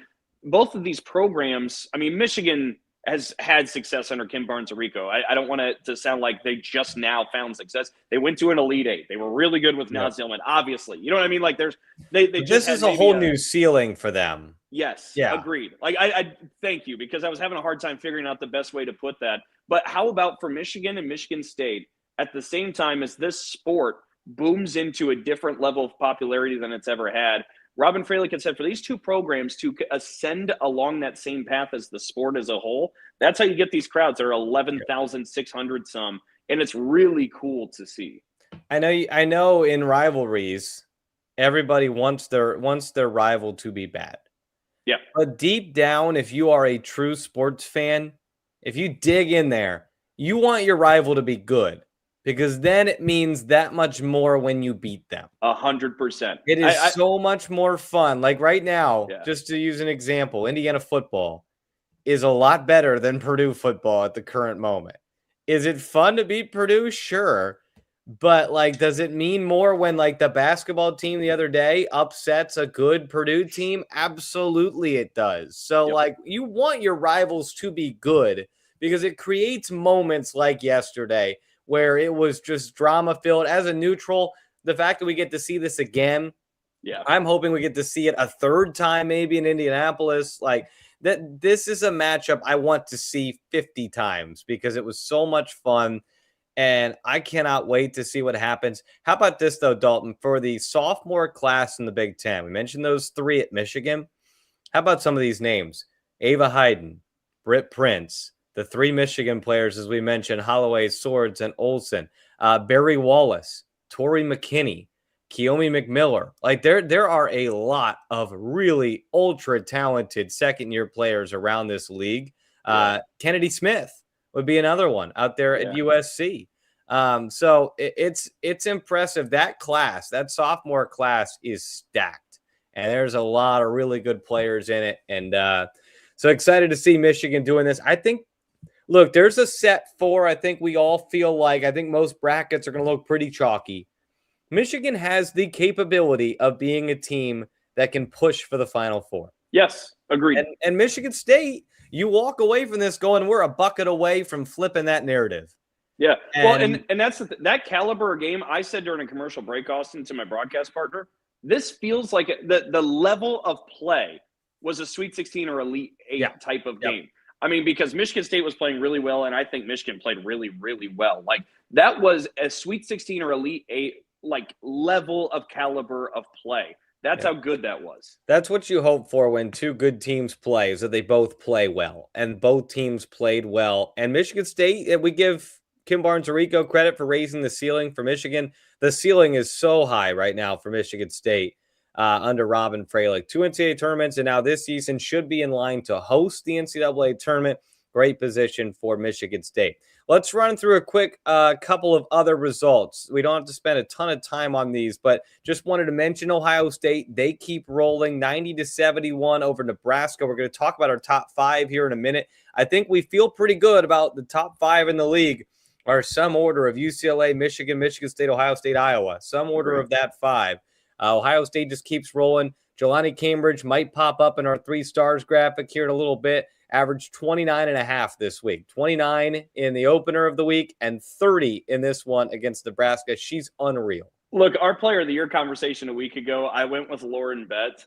Both of these programs, I mean, Michigan has had success under Kim Barnes-Arico. I don't want it to sound like they just now found success. They went to an Elite Eight. They were really good with Naz Zillman, obviously. You know what I mean? Like this is a whole new ceiling for them. Yes, agreed. Like I thank you, because I was having a hard time figuring out the best way to put that. But how about for Michigan and Michigan State at the same time as this sport booms into a different level of popularity than it's ever had? Robin Fralick had said for these two programs to ascend along that same path as the sport as a whole, that's how you get these crowds. They're 11,600 some, and it's really cool to see. I know in rivalries, everybody wants their rival to be bad. Yeah. But deep down, if you are a true sports fan, if you dig in there, you want your rival to be good. Because then it means that much more when you beat them. 100%. It is so much more fun. Like right now, just to use an example, Indiana football is a lot better than Purdue football at the current moment. Is it fun to beat Purdue? Sure. But like, does it mean more when like the basketball team the other day upsets a good Purdue team? Absolutely, it does. So Yep. like, you want your rivals to be good because it creates moments like yesterday where it was just drama filled. As a neutral, the fact that we get to see this again, Yeah. I'm hoping we get to see it a third time, maybe in Indianapolis. Like that, this is a matchup I want to see 50 times because it was so much fun. And I cannot wait to see what happens. How about this, though, Dalton? For the sophomore class in the Big Ten, we mentioned those three at Michigan. How about some of these names? Ava Hayden, Britt Prince, the three Michigan players, as we mentioned, Holloway, Swords, and Olson, Barry Wallace, Tori McKinney, Keomi McMiller. Like there are a lot of really ultra talented second-year players around this league. Kennedy Smith would be another one out there at USC. So it's impressive. That class, that sophomore class, is stacked, and there's a lot of really good players in it. And so excited to see Michigan doing this. I think, look, there's a set four. I think we all feel like, I think most brackets are going to look pretty chalky. Michigan has the capability of being a team that can push for the Final Four. Yes, agreed. And Michigan State, you walk away from this going, we're a bucket away from flipping that narrative. Yeah. Well, and that's that caliber of game. I said during a commercial break, Austin, to my broadcast partner, this feels like the level of play was a Sweet 16 or Elite 8 type of game. I mean, because Michigan State was playing really well, and I think Michigan played really, really well. Like, that was a Sweet 16 or Elite 8, like, level of caliber of play. That's how good that was. That's what you hope for when two good teams play, is that they both play well. And both teams played well. And Michigan State, we give Kim Barnes-Arico credit for raising the ceiling for Michigan. The ceiling is so high right now for Michigan State under Robin Fralick. 2 NCAA tournaments, and now this season should be in line to host the NCAA tournament. Great position for Michigan State. Let's run through a quick couple of other results. We don't have to spend a ton of time on these, but just wanted to mention Ohio State. They keep rolling 90-71 over Nebraska. We're going to talk about our top five here in a minute. I think we feel pretty good about the top five in the league, or some order of UCLA, Michigan, Michigan State, Ohio State, Iowa. Some order of that five. Ohio State just keeps rolling. Jelani Cambridge might pop up in our 3 stars graphic here in a little bit. Averaged 29.5 this week. 29 in the opener of the week and 30 in this one against Nebraska. She's unreal. Look, our player of the year conversation a week ago, I went with Lauren Betts.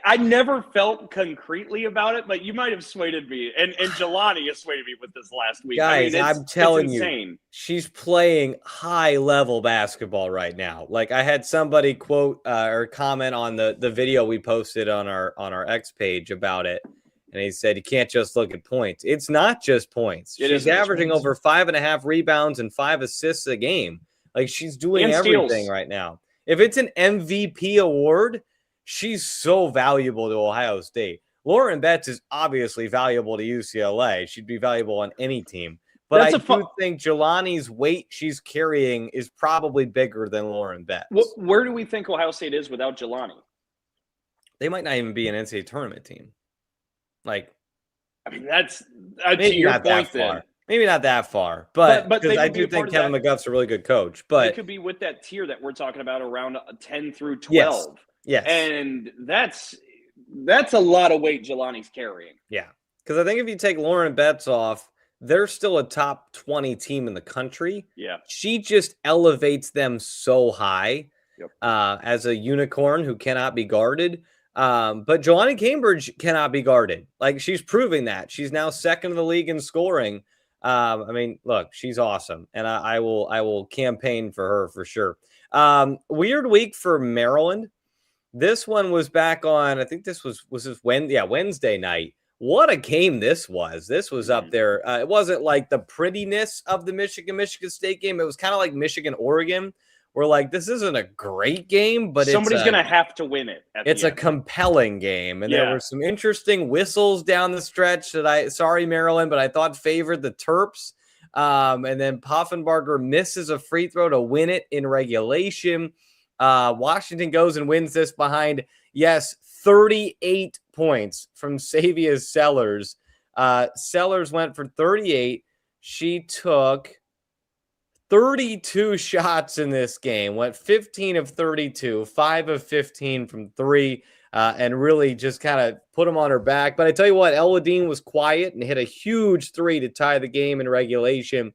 I never felt concretely about it, but you might have swayed me. And Jelani has swayed me with this last week. Guys, I'm telling you, she's playing high-level basketball right now. Like, I had somebody quote or comment on the video we posted on our X page about it. And he said, you can't just look at points. It's not just points. She's averaging over 5.5 rebounds and 5 assists a game. Like, she's doing everything right now. If it's an MVP award, she's so valuable to Ohio State. Lauren Betts is obviously valuable to UCLA. She'd be valuable on any team. But I do think Jelani's weight she's carrying is probably bigger than Lauren Betts. Where do we think Ohio State is without Jelani? They might not even be an NCAA tournament team. Like, I mean, that's maybe not that far. Maybe not that far, but because I do think Kevin McGuff's a really good coach. But it could be with that tier that we're talking about around 10 through 12. Yes. And that's a lot of weight Jelani's carrying. Yeah. Because I think if you take Lauren Betts off, they're still a top 20 team in the country. Yeah. She just elevates them so high as a unicorn who cannot be guarded. But Jelani Cambridge cannot be guarded. Like, she's proving that. She's now second in the league in scoring. I mean, look, she's awesome. And I will campaign for her for sure. Weird week for Maryland. This one was back on, I think this was Wednesday night. What a game this was. This was up there. It wasn't like the prettiness of the Michigan State game. It was kind of like Michigan-Oregon. We're like, this isn't a great game, but somebody's going to have to win it. It's a compelling game. And there were some interesting whistles down the stretch that sorry, Maryland, but I thought favored the Terps. And then Poffenbarger misses a free throw to win it in regulation. Washington goes and wins this behind, 38 points from Savia Sellers. Sellers went for 38. She took 32 shots in this game, went 15 of 32, 5 of 15 from three, and really just kind of put them on her back. But I tell you what, Elwadine was quiet and hit a huge three to tie the game in regulation.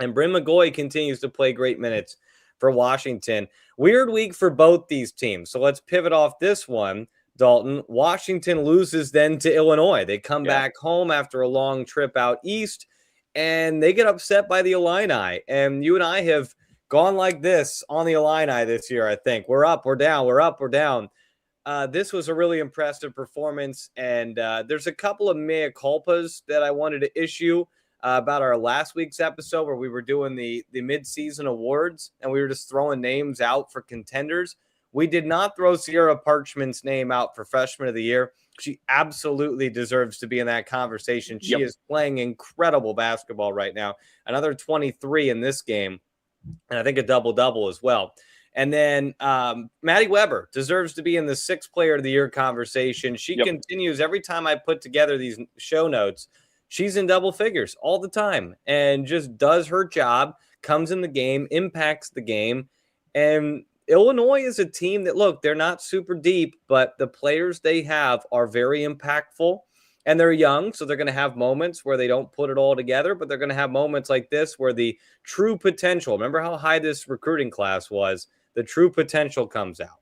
And Bryn McGoy continues to play great minutes for Washington. Weird week for both these teams. So let's pivot off this one, Dalton. Washington loses then to Illinois. They come back home after a long trip out east, and they get upset by the Illini. And you and I have gone like this on the Illini this year, I think. We're up, we're down, we're up, we're down. This was a really impressive performance, and there's a couple of mea culpas that I wanted to issue about our last week's episode where we were doing the mid-season awards, and we were just throwing names out for contenders. We did not throw Sierra Parchman's name out for Freshman of the Year. She absolutely deserves to be in that conversation. She is playing incredible basketball right now. Another 23 in this game, and I think a double-double as well. And then Maddie Weber deserves to be in the sixth player of the year conversation. She continues every time I put together these show notes. She's in double figures all the time and just does her job, comes in the game, impacts the game. And Illinois is a team that, look, they're not super deep, but the players they have are very impactful. And they're young, so they're going to have moments where they don't put it all together, but they're going to have moments like this where the true potential, remember how high this recruiting class was, the true potential comes out.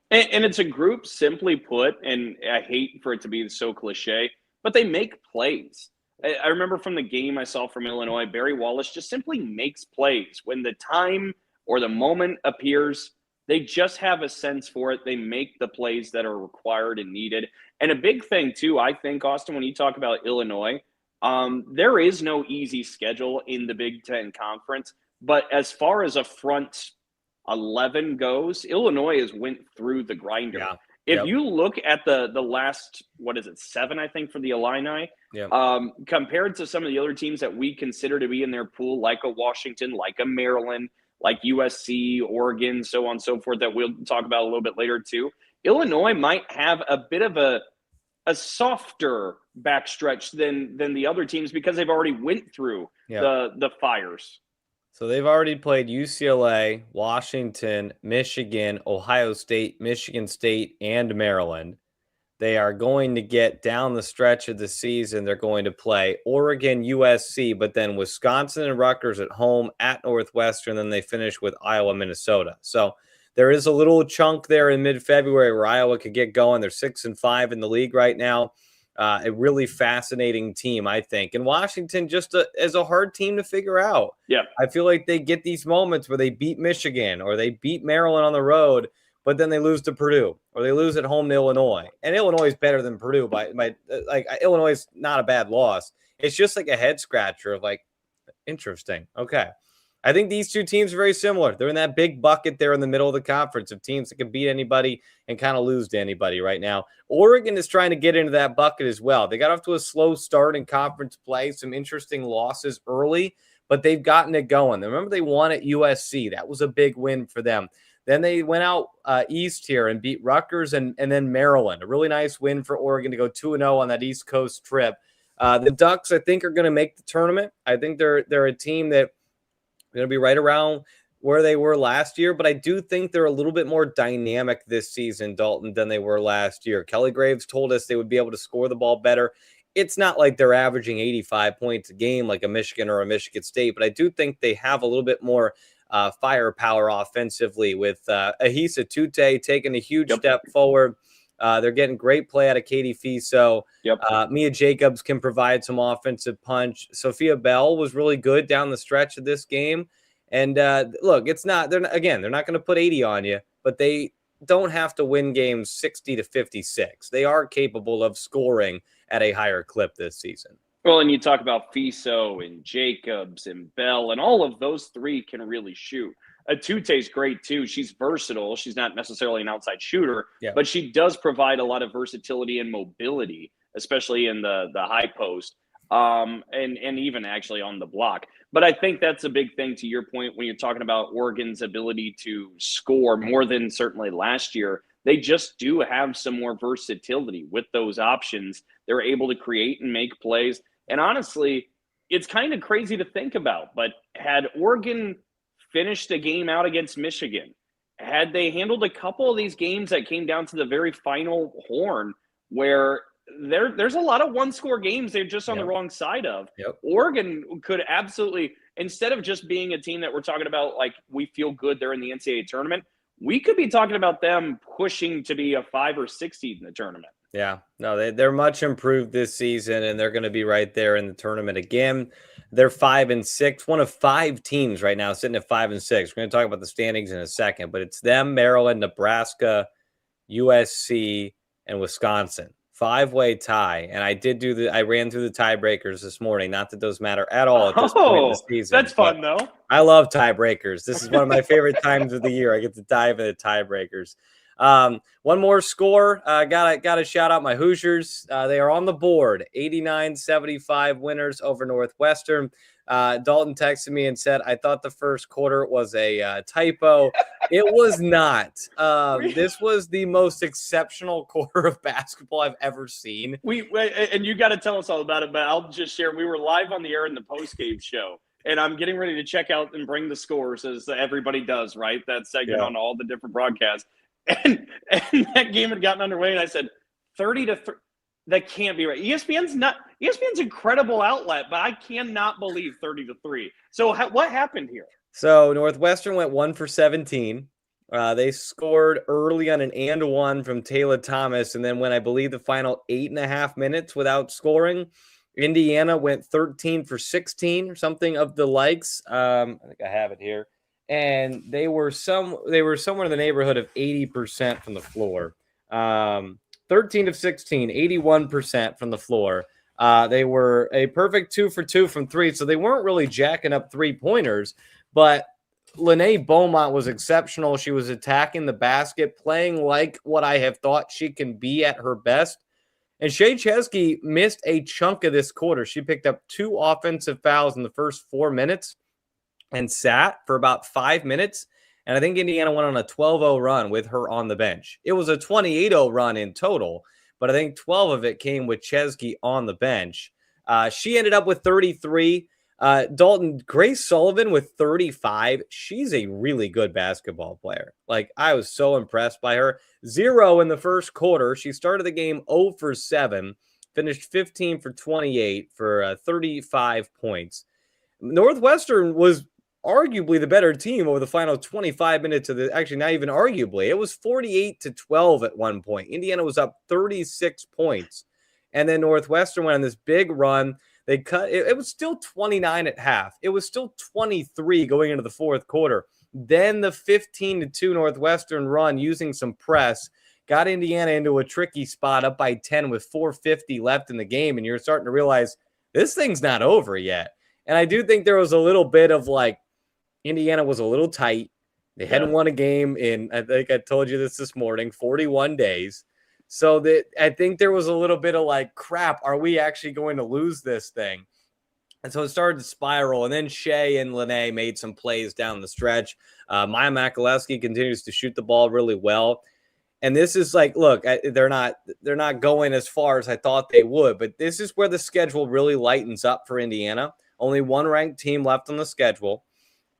And it's a group, simply put, and I hate for it to be so cliche, but they make plays. I remember from the game I saw from Illinois, Barry Wallace just simply makes plays. When the time or the moment appears, they just have a sense for it. They make the plays that are required and needed. And a big thing, too, I think, Austin, when you talk about Illinois, there is no easy schedule in the Big Ten Conference. But as far as a front 11 goes, Illinois has went through the grinder. Yeah. If you look at the last, 7, I think, for the Illini, compared to some of the other teams that we consider to be in their pool, like a Washington, like a Maryland, like USC, Oregon, so on and so forth, that we'll talk about a little bit later too, Illinois might have a bit of a softer backstretch than the other teams because they've already went through the fires. So they've already played UCLA, Washington, Michigan, Ohio State, Michigan State, and Maryland. They are going to get down the stretch of the season. They're going to play Oregon, USC, but then Wisconsin and Rutgers at home, at Northwestern, then they finish with Iowa, Minnesota. So there is a little chunk there in mid-February where Iowa could get going. They're 6-5 in the league right now. A really fascinating team, I think. And Washington just is a hard team to figure out. Yeah. I feel like they get these moments where they beat Michigan or they beat Maryland on the road, but then they lose to Purdue or they lose at home to Illinois. And Illinois is better than Purdue. Illinois is not a bad loss. It's just like a head scratcher of like, interesting. Okay. I think these two teams are very similar. They're in that big bucket there in the middle of the conference of teams that can beat anybody and kind of lose to anybody right now. Oregon is trying to get into that bucket as well. They got off to a slow start in conference play, some interesting losses early, but they've gotten it going. Remember, they won at USC. That was a big win for them. Then they went out east here and beat Rutgers and then Maryland. A really nice win for Oregon to go 2-0 on that East Coast trip. The Ducks, I think, are going to make the tournament. I think they're a team that going to be right around where they were last year, but I do think they're a little bit more dynamic this season, Dalton, than they were last year. Kelly Graves told us they would be able to score the ball better. It's not like they're averaging 85 points a game like a Michigan or a Michigan State, but I do think they have a little bit more firepower offensively with Ahisa Tute taking a huge step forward. They're getting great play out of Katie Fiso. Mia Jacobs can provide some offensive punch. Sophia Bell was really good down the stretch of this game. And look, they're not going to put 80 on you, but they don't have to win games 60-56. They are capable of scoring at a higher clip this season. Well, and you talk about Fiso and Jacobs and Bell, and all of those three can really shoot. Tute's great too. She's versatile. She's not necessarily an outside shooter, but she does provide a lot of versatility and mobility, especially in the high post, and even actually on the block. But I think that's a big thing to your point when you're talking about Oregon's ability to score more than certainly last year. They just do have some more versatility with those options. They're able to create and make plays. And honestly, it's kind of crazy to think about, but had Oregon finished a game out against Michigan, had they handled a couple of these games that came down to the very final horn, where there's a lot of one-score games they're just on the wrong side of. Yep. Oregon could absolutely, instead of just being a team that we're talking about, like, we feel good they're in the NCAA tournament, we could be talking about them pushing to be a 5 or 6 seed in the tournament. Yeah, no, they're much improved this season, and they're going to be right there in the tournament again. They're 5-6, one of 5 teams right now sitting at 5-6. We're going to talk about the standings in a second, but it's them, Maryland, Nebraska, USC, and Wisconsin. 5-way tie, and I ran through the tiebreakers this morning. Not that those matter at all at this point in the season. That's fun though. I love tiebreakers. This is one of my favorite times of the year. I get to dive into tiebreakers. One more score. Gotta shout out my Hoosiers. They are on the board. 89-75 winners over Northwestern. Dalton texted me and said, I thought the first quarter was a typo. It was not. This was the most exceptional quarter of basketball I've ever seen. And you got to tell us all about it, but I'll just share. We were live on the air in the post-game show, and I'm getting ready to check out and bring the scores, as everybody does, right? That segment on all the different broadcasts. And that game had gotten underway, and I said, 30-3. That can't be right. ESPN's incredible outlet, but I cannot believe 30-3. So what happened here? So Northwestern went 1 for 17. They scored early on an and one from Taylor Thomas, and then when I believe the final 8.5 minutes without scoring, Indiana went 13 for 16 or something of the likes. I think I have it here, and they were somewhere in the neighborhood of 80% from the floor. 13 of 16, 81% from the floor. They were a perfect 2 for 2 from 3, so they weren't really jacking up 3-pointers, but Lene Beaumont was exceptional. She was attacking the basket, playing like what I have thought she can be at her best. And Shea Chesky missed a chunk of this quarter. She picked up 2 offensive fouls in the first 4 minutes and sat for about 5 minutes. And I think Indiana went on a 12-0 run with her on the bench. It was a 28-0 run in total, but I think 12 of it came with Chesky on the bench. She ended up with 33. Dalton, Grace Sullivan with 35. She's a really good basketball player. Like, I was so impressed by her. 0 in the first quarter. She started the game 0 for 7, finished 15 for 28 for 35 points. Northwestern was arguably the better team over the final 25 minutes of actually not even arguably. It was 48-12 at one point. Indiana was up 36 points. And then Northwestern went on this big run. They cut it was still 29 at half. It was still 23 going into the fourth quarter. Then the 15-2 Northwestern run using some press got Indiana into a tricky spot up by 10 with 4:50 left in the game. And you're starting to realize this thing's not over yet. And I do think there was a little bit of like, Indiana was a little tight. They hadn't won a game in, I think I told you this morning, 41 days. So that I think there was a little bit of like, crap, are we actually going to lose this thing? And so it started to spiral. And then Shea and Lene made some plays down the stretch. Maya Makalewski continues to shoot the ball really well. And this is like, look, they're not going as far as I thought they would. But this is where the schedule really lightens up for Indiana. Only one ranked team left on the schedule.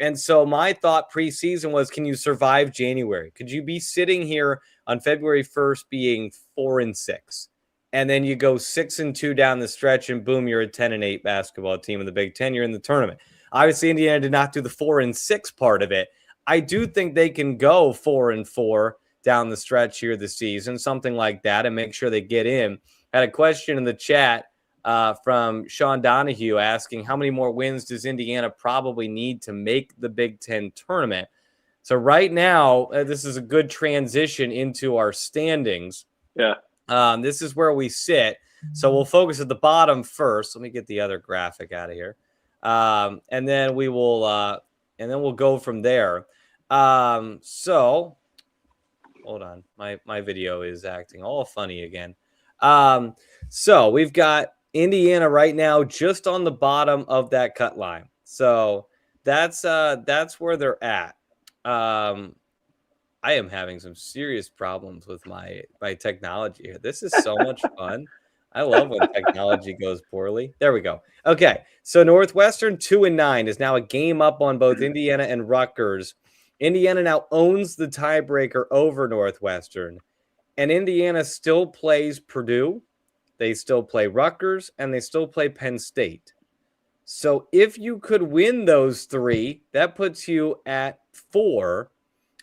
And so my thought preseason was, can you survive January? Could you be sitting here on February 1st being 4-6? And then you go 6-2 down the stretch, and boom, you're a 10-8 basketball team in the Big Ten. You're in the tournament. Obviously, Indiana did not do the 4-6 part of it. I do think they can go 4-4 down the stretch here this season, something like that, and make sure they get in. I had a question in the chat from Sean Donahue asking how many more wins does Indiana probably need to make the Big Ten tournament. So right now, this is a good transition into our standings. Yeah. This is where we sit. So we'll focus at the bottom first. Let me get the other graphic out of here. And then we will, and then we'll go from there. So hold on. My video is acting all funny again. So we've got Indiana right now just on the bottom of that cut line. So that's where they're at. I am having some serious problems with my technology here. This is so much fun. I love when technology goes poorly. There we go. Okay, so Northwestern 2-9 is now a game up on both Indiana and Rutgers. Indiana now owns the tiebreaker over Northwestern, and Indiana still plays Purdue. They still play Rutgers, and they still play Penn State. So if you could win those three, that puts you at 4.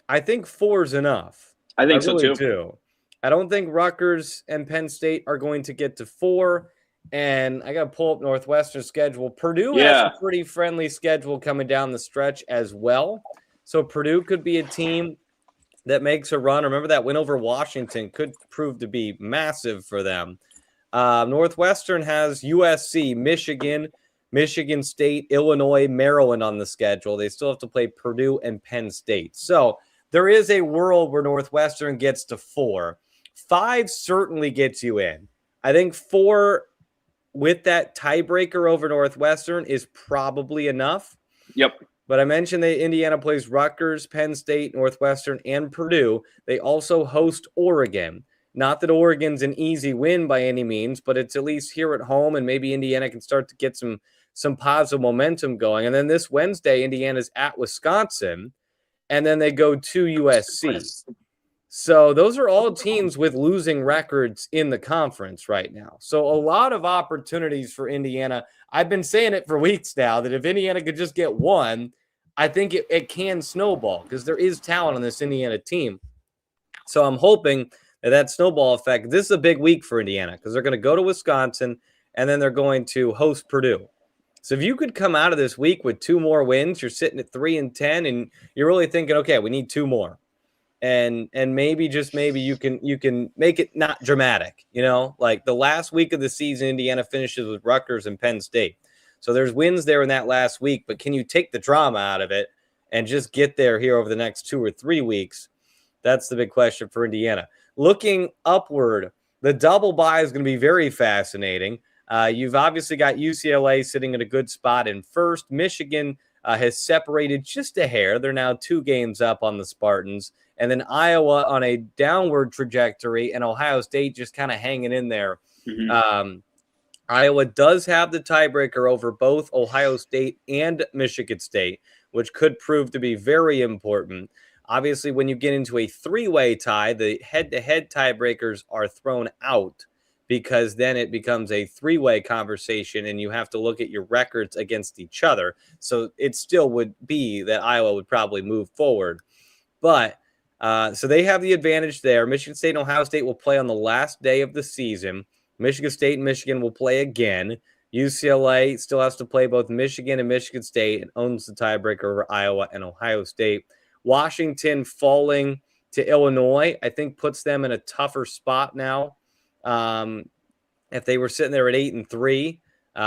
I think 4 is enough. I I think so really too. do. I don't think Rutgers and Penn State are going to get to 4. And I got to pull up Northwestern's schedule. Purdue has a pretty friendly schedule coming down the stretch as well. So Purdue could be a team that makes a run. Remember that win over Washington could prove to be massive for them. Northwestern has USC, Michigan, Michigan State, Illinois, Maryland on the schedule. They still have to play Purdue and Penn State. So there is a world where Northwestern gets to 4. 5 certainly gets you in. I think 4 with that tiebreaker over Northwestern is probably enough. Yep. But I mentioned that Indiana plays Rutgers, Penn State, Northwestern, and Purdue. They also host Oregon. Not that Oregon's an easy win by any means, but it's at least here at home, and maybe Indiana can start to get some positive momentum going. And then this Wednesday, Indiana's at Wisconsin, and then they go to USC. So those are all teams with losing records in the conference right now. So a lot of opportunities for Indiana. I've been saying it for weeks now that if Indiana could just get one, I think it can snowball because there is talent on this Indiana team. So I'm hoping that snowball effect, this is a big week for Indiana because they're going to go to Wisconsin and then they're going to host Purdue. So if you could come out of this week with 2 more wins, you're sitting at 3-10 and you're really thinking, okay, we need 2 more. And maybe just maybe you can make it not dramatic, like the last week of the season, Indiana finishes with Rutgers and Penn State. So there's wins there in that last week, but can you take the drama out of it and just get there here over the next 2 or 3 weeks? That's the big question for Indiana. Looking upward, the double bye is going to be very fascinating. You've obviously got UCLA sitting in a good spot in first. Michigan has separated just a hair. They're now 2 games up on the Spartans. And then Iowa on a downward trajectory, and Ohio State just kind of hanging in there. Mm-hmm. Iowa does have the tiebreaker over both Ohio State and Michigan State, which could prove to be very important. Obviously, when you get into a 3-way tie, the head-to-head tiebreakers are thrown out because then it becomes a 3-way conversation and you have to look at your records against each other. So it still would be that Iowa would probably move forward. But so they have the advantage there. Michigan State and Ohio State will play on the last day of the season. Michigan State and Michigan will play again. UCLA still has to play both Michigan and Michigan State and owns the tiebreaker over Iowa and Ohio State. Washington falling to Illinois, I think, puts them in a tougher spot now. If they were sitting there at 8-3,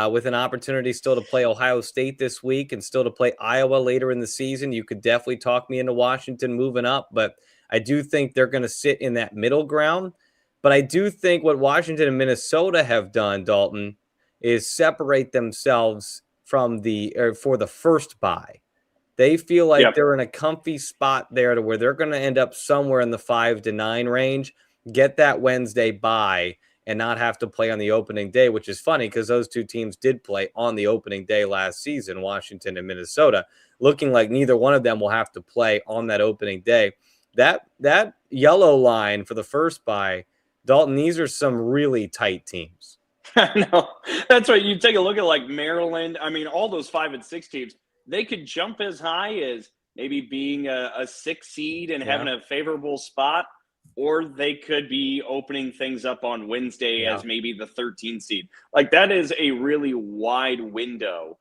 with an opportunity still to play Ohio State this week and still to play Iowa later in the season, you could definitely talk me into Washington moving up. But I do think they're going to sit in that middle ground. But I do think what Washington and Minnesota have done, Dalton, is separate themselves from for the first bye. They feel like they're in a comfy spot there to where they're going to end up somewhere in the 5-9 range, get that Wednesday bye, and not have to play on the opening day, which is funny because those 2 teams did play on the opening day last season, Washington and Minnesota, looking like neither one of them will have to play on that opening day. That yellow line for the first bye, Dalton, these are some really tight teams. No, that's right. You take a look at like Maryland. I mean, all those 5 and 6 teams, they could jump as high as maybe being a 6 seed and having a favorable spot, or they could be opening things up on Wednesday as maybe the 13 seed. Like that is a really wide window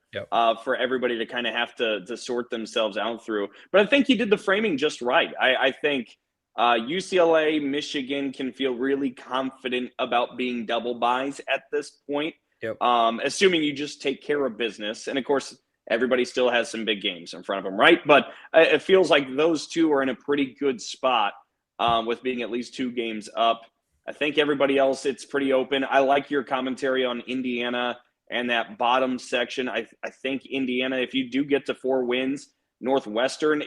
for everybody to kind of have to sort themselves out through. But I think you did the framing just right. I think UCLA, Michigan can feel really confident about being double buys at this point, assuming you just take care of business. And of course, everybody still has some big games in front of them, right? But it feels like those 2 are in a pretty good spot with being at least 2 games up. I think everybody else, it's pretty open. I like your commentary on Indiana and that bottom section. I think Indiana, if you do get to 4 wins, Northwestern,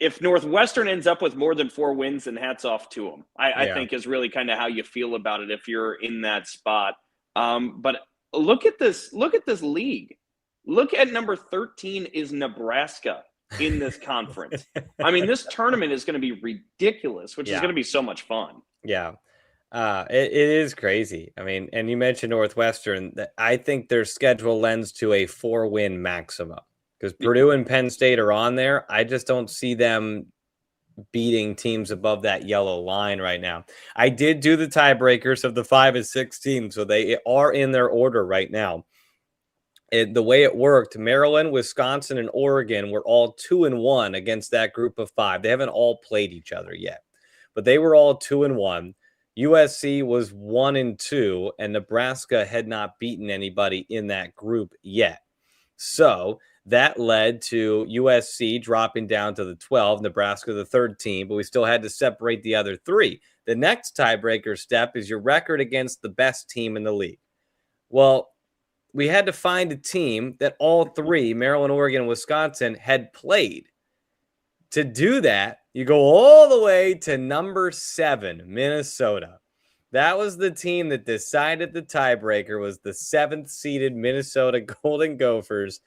if Northwestern ends up with more than 4 wins, then hats off to them. I Yeah. think is really kind of how you feel about it if you're in that spot. But look at this league. Look at number 13 is Nebraska in this conference. I mean, this tournament is going to be ridiculous, which is going to be so much fun. Yeah. It is crazy. I mean, and you mentioned Northwestern. I think their schedule lends to a 4-win maximum because Purdue and Penn State are on there. I just don't see them beating teams above that yellow line right now. I did do the tiebreakers of the 5 and 6 teams, so they are in their order right now. The way it worked, Maryland, Wisconsin, and Oregon were all 2-1 against that group of 5. They haven't all played each other yet, but they were all 2-1. USC was 1-2, and Nebraska had not beaten anybody in that group yet. So that led to USC dropping down to the 12, Nebraska the 13, but we still had to separate the other 3. The next tiebreaker step is your record against the best team in the league. Well, we had to find a team that all 3, Maryland, Oregon, and Wisconsin, had played. To do that, you go all the way to number 7, Minnesota. That was the team that decided the tiebreaker, was the 7th-seeded Minnesota Golden Gophers,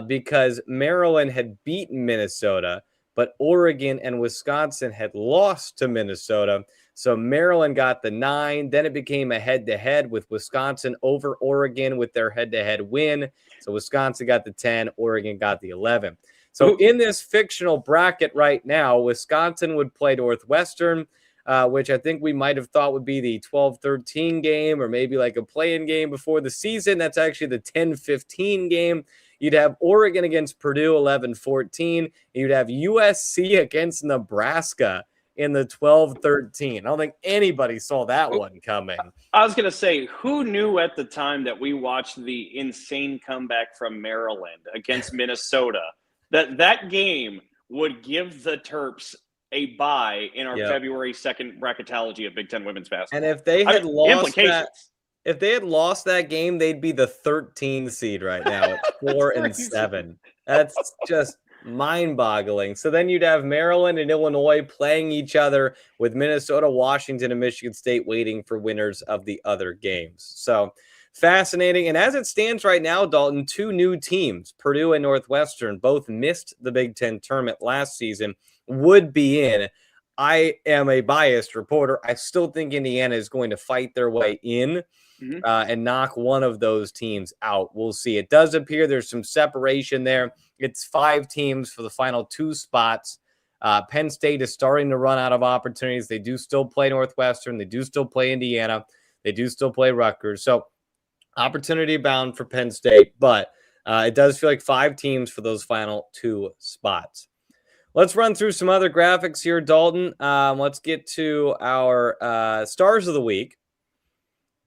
because Maryland had beaten Minnesota, but Oregon and Wisconsin had lost to Minnesota. So Maryland got the 9. Then it became a head-to-head with Wisconsin over Oregon with their head-to-head win. So Wisconsin got the 10, Oregon got the 11. So in this fictional bracket right now, Wisconsin would play Northwestern, which I think we might have thought would be the 12-13 game or maybe like a play-in game before the season. That's actually the 10-15 game. You'd have Oregon against Purdue 11-14. You'd have USC against Nebraska in the 12-13. I don't think anybody saw that one coming. I was going to say, who knew at the time that we watched the insane comeback from Maryland against Minnesota that game would give the Terps a bye in our February 2nd bracketology of Big Ten women's basketball? And if they had lost that game, they'd be the 13 seed right now at 4-7. That's just mind-boggling. So then you'd have Maryland and Illinois playing each other with Minnesota, Washington, and Michigan State waiting for winners of the other games. So fascinating. And as it stands right now, Dalton, 2 new teams, Purdue and Northwestern, both missed the Big Ten tournament last season, would be in. I am a biased reporter. I still think Indiana is going to fight their way in and knock one of those teams out. We'll see. It does appear there's some separation there. It's 5 teams for the final 2 spots. Penn State is starting to run out of opportunities. They do still play Northwestern. They do still play Indiana. They do still play Rutgers. So opportunity bound for Penn State, but it does feel like 5 teams for those final 2 spots. Let's run through some other graphics here, Dalton. Let's get to our stars of the week.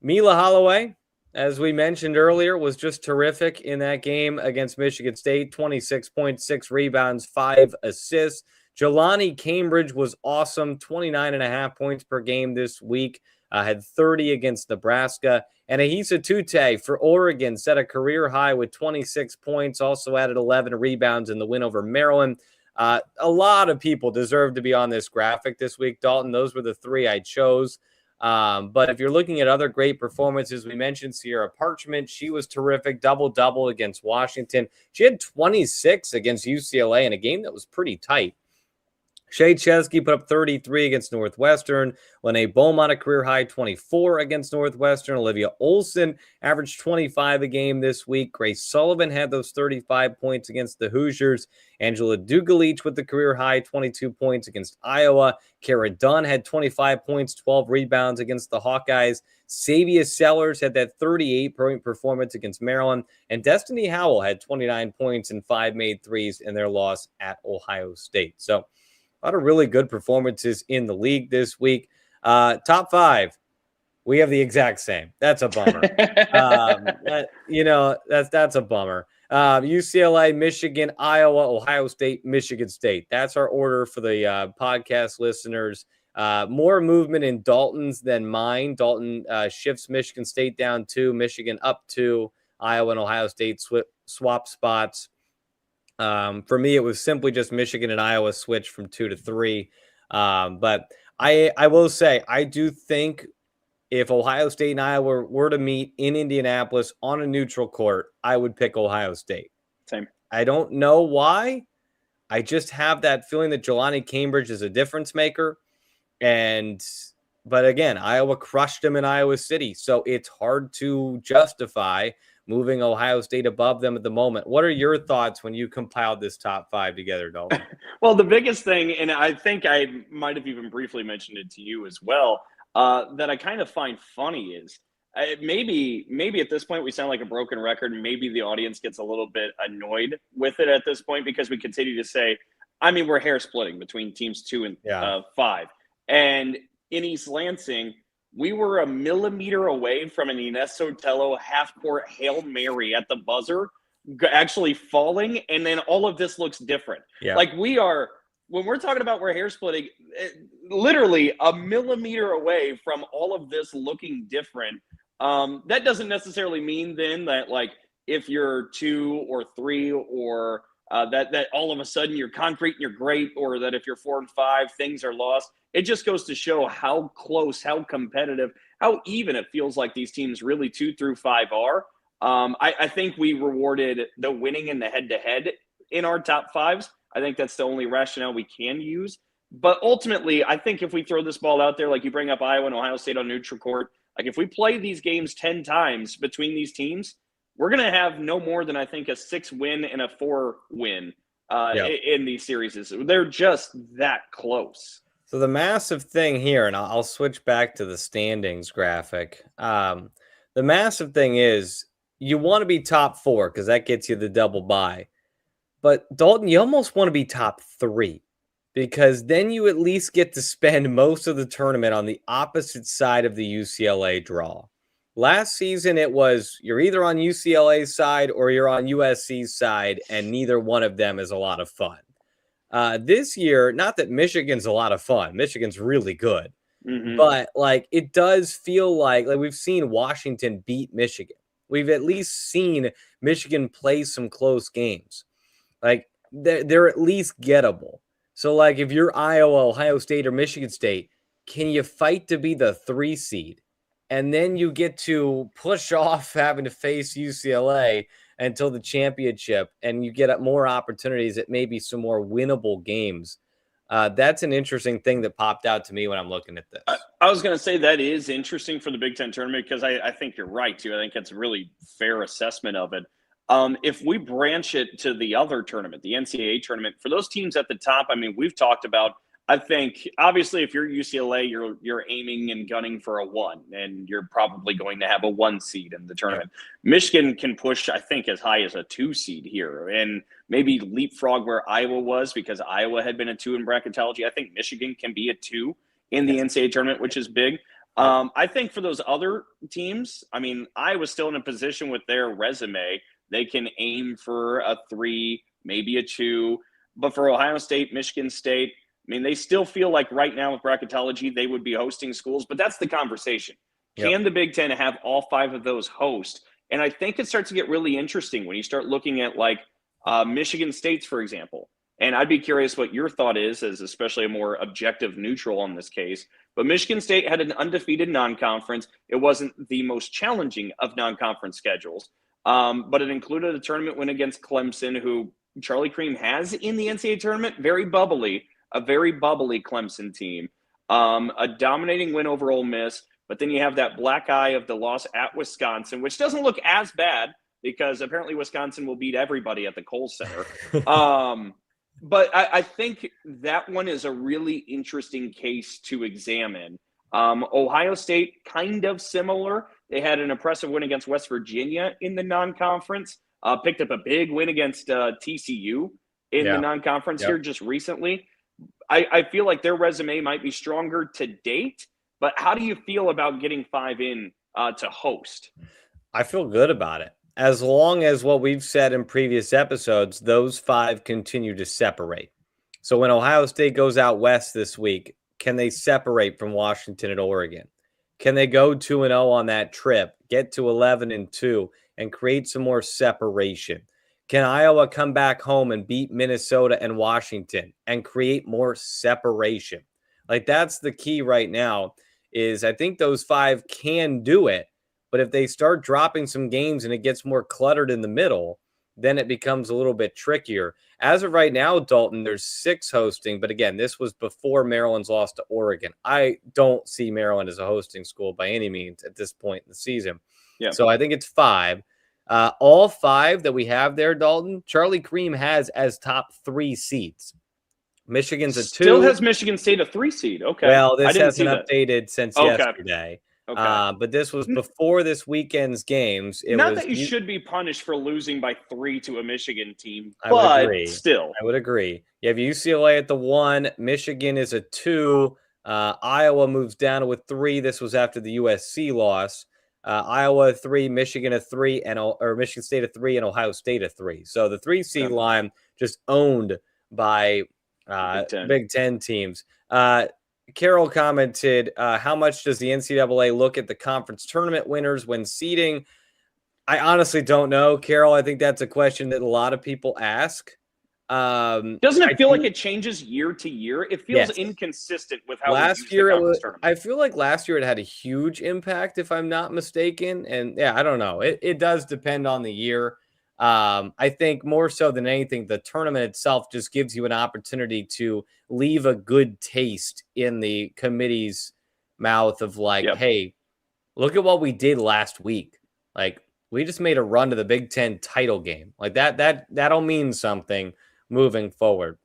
Mila Holloway, as we mentioned earlier, was just terrific in that game against Michigan State. 26.6 rebounds, 5 assists. Jelani Cambridge was awesome. 29.5 points per game this week. Had 30 against Nebraska. And Ahisa Tute for Oregon set a career high with 26 points. Also added 11 rebounds in the win over Maryland. A lot of people deserve to be on this graphic this week, Dalton. Those were the 3 I chose. But if you're looking at other great performances, we mentioned Sierra Parchment. She was terrific, double-double against Washington. She had 26 against UCLA in a game that was pretty tight. Shea Chesky put up 33 against Northwestern. Lene Beaumont, a career-high 24 against Northwestern. Olivia Olson averaged 25 a game this week. Grace Sullivan had those 35 points against the Hoosiers. Angela Dugalich with the career-high 22 points against Iowa. Kara Dunn had 25 points, 12 rebounds against the Hawkeyes. Savia Sellers had that 38-point performance against Maryland. And Destiny Howell had 29 points and 5 made threes in their loss at Ohio State. So a lot of really good performances in the league this week. Top 5, we have the exact same. That's a bummer. That's a bummer. UCLA, Michigan, Iowa, Ohio State, Michigan State. That's our order for the podcast listeners. More movement in Dalton's than mine. Dalton shifts Michigan State down 2, Michigan up 2, Iowa and Ohio State swap spots. For me, it was simply just Michigan and Iowa switched from 2 to 3. But I will say, I do think if Ohio State and Iowa were to meet in Indianapolis on a neutral court, I would pick Ohio State. Same. I don't know why. I just have that feeling that Jelani Cambridge is a difference maker. But again, Iowa crushed them in Iowa City. So it's hard to justify moving Ohio State above them at the moment. What are your thoughts when you compiled this top 5 together, Dalton? Well, the biggest thing, and I think I might have even briefly mentioned it to you as well, that I kind of find funny is maybe at this point we sound like a broken record, and maybe the audience gets a little bit annoyed with it at this point because we continue to say, I mean, we're hair splitting between teams 2 and 5. And in East Lansing, we were a millimeter away from an Ines Sotelo half-court Hail Mary at the buzzer actually falling, and then all of this looks different. Yeah. Like we are, when we're talking about we're hair splitting, literally a millimeter away from all of this looking different. That doesn't necessarily mean then that like if you're 2 or 3 or that all of a sudden you're concrete and you're great, or that if you're 4 and 5 things are lost. It just goes to show how close, how competitive, how even it feels like these teams really 2 through 5 are. I think we rewarded the winning in the head-to-head in our top 5s. I think that's the only rationale we can use. But ultimately, I think if we throw this ball out there, like you bring up Iowa and Ohio State on neutral court, like if we play these games 10 times between these teams, we're going to have no more than I think a 6-win and a 4-win in these series. They're just that close. So the massive thing here, and I'll switch back to the standings graphic. The massive thing is you want to be top 4 because that gets you the double bye. But Dalton, you almost want to be top 3 because then you at least get to spend most of the tournament on the opposite side of the UCLA draw. Last season, it was you're either on UCLA's side or you're on USC's side, and neither one of them is a lot of fun. This year, not that Michigan's a lot of fun. Michigan's really good. Mm-hmm. But like it does feel like we've seen Washington beat Michigan. We've at least seen Michigan play some close games. Like they're at least gettable. So like if you're Iowa, Ohio State, or Michigan State, can you fight to be the 3 seed? And then you get to push off having to face UCLA until the championship, and you get more opportunities at maybe some more winnable games. That's an interesting thing that popped out to me when I'm looking at this. I was going to say that is interesting for the Big Ten tournament because I think you're right, too. I think that's a really fair assessment of it. If we branch it to the other tournament, the NCAA tournament, for those teams at the top, I mean, we've talked about, I think, obviously, if you're UCLA, you're aiming and gunning for a 1, and you're probably going to have a 1 seed in the tournament. Yeah. Michigan can push, I think, as high as a 2 seed here, and maybe leapfrog where Iowa was because Iowa had been a 2 in bracketology. I think Michigan can be a 2 in the NCAA tournament, which is big. I think for those other teams, I mean, Iowa's still in a position with their resume. They can aim for a 3, maybe a 2. But for Ohio State, Michigan State, I mean, they still feel like right now with bracketology, they would be hosting schools, but that's the conversation. Yep. Can the Big Ten have all 5 of those host? And I think it starts to get really interesting when you start looking at like Michigan State's, for example. And I'd be curious what your thought is, as especially a more objective neutral on this case. But Michigan State had an undefeated non-conference. It wasn't the most challenging of non-conference schedules, but it included a tournament win against Clemson, who Charlie Cream has in the NCAA tournament, a very bubbly Clemson team, a dominating win over Ole Miss. But then you have that black eye of the loss at Wisconsin, which doesn't look as bad because apparently Wisconsin will beat everybody at the Kohl Center. But I think that one is a really interesting case to examine. Ohio State, kind of similar. They had an impressive win against West Virginia in the non-conference, picked up a big win against TCU in the non-conference here just recently. I feel like their resume might be stronger to date, but how do you feel about getting 5 in to host? I feel good about it. As long as what we've said in previous episodes, those 5 continue to separate. So when Ohio State goes out west this week, can they separate from Washington and Oregon? Can they go 2-0 on that trip, get to 11-2, and create some more separation? Can Iowa come back home and beat Minnesota and Washington and create more separation? Like, that's the key right now. Is I think those 5 can do it, but if they start dropping some games and it gets more cluttered in the middle, then it becomes a little bit trickier. As of right now, Dalton, there's 6 hosting, but again, this was before Maryland's loss to Oregon. I don't see Maryland as a hosting school by any means at this point in the season. Yeah. So I think it's 5. All 5 that we have there, Dalton, Charlie Cream has as top 3 seeds. Michigan's a 2. Still has Michigan State a 3 seed. Okay. Well, this hasn't updated since yesterday. Okay. But this was before this weekend's games. Not that you should be punished for losing by 3 to a Michigan team, I would but agree. Still. I would agree. You have UCLA at the 1. Michigan is a 2. Iowa moves down to a 3. This was after the USC loss. Iowa a 3, Michigan a 3, or Michigan State a 3, and Ohio State a 3. So the 3 seed line just owned by Big Ten teams. Carol commented, how much does the NCAA look at the conference tournament winners when seeding? I honestly don't know, Carol. I think that's a question that a lot of people ask. Doesn't it feel like it changes year to year? It feels inconsistent with how last year it was. I feel like last year it had a huge impact, if I'm not mistaken. And yeah, I don't know. It does depend on the year. I think more so than anything, the tournament itself just gives you an opportunity to leave a good taste in the committee's mouth of like, hey, look at what we did last week. Like, we just made a run to the Big Ten title game. Like that'll mean something moving forward.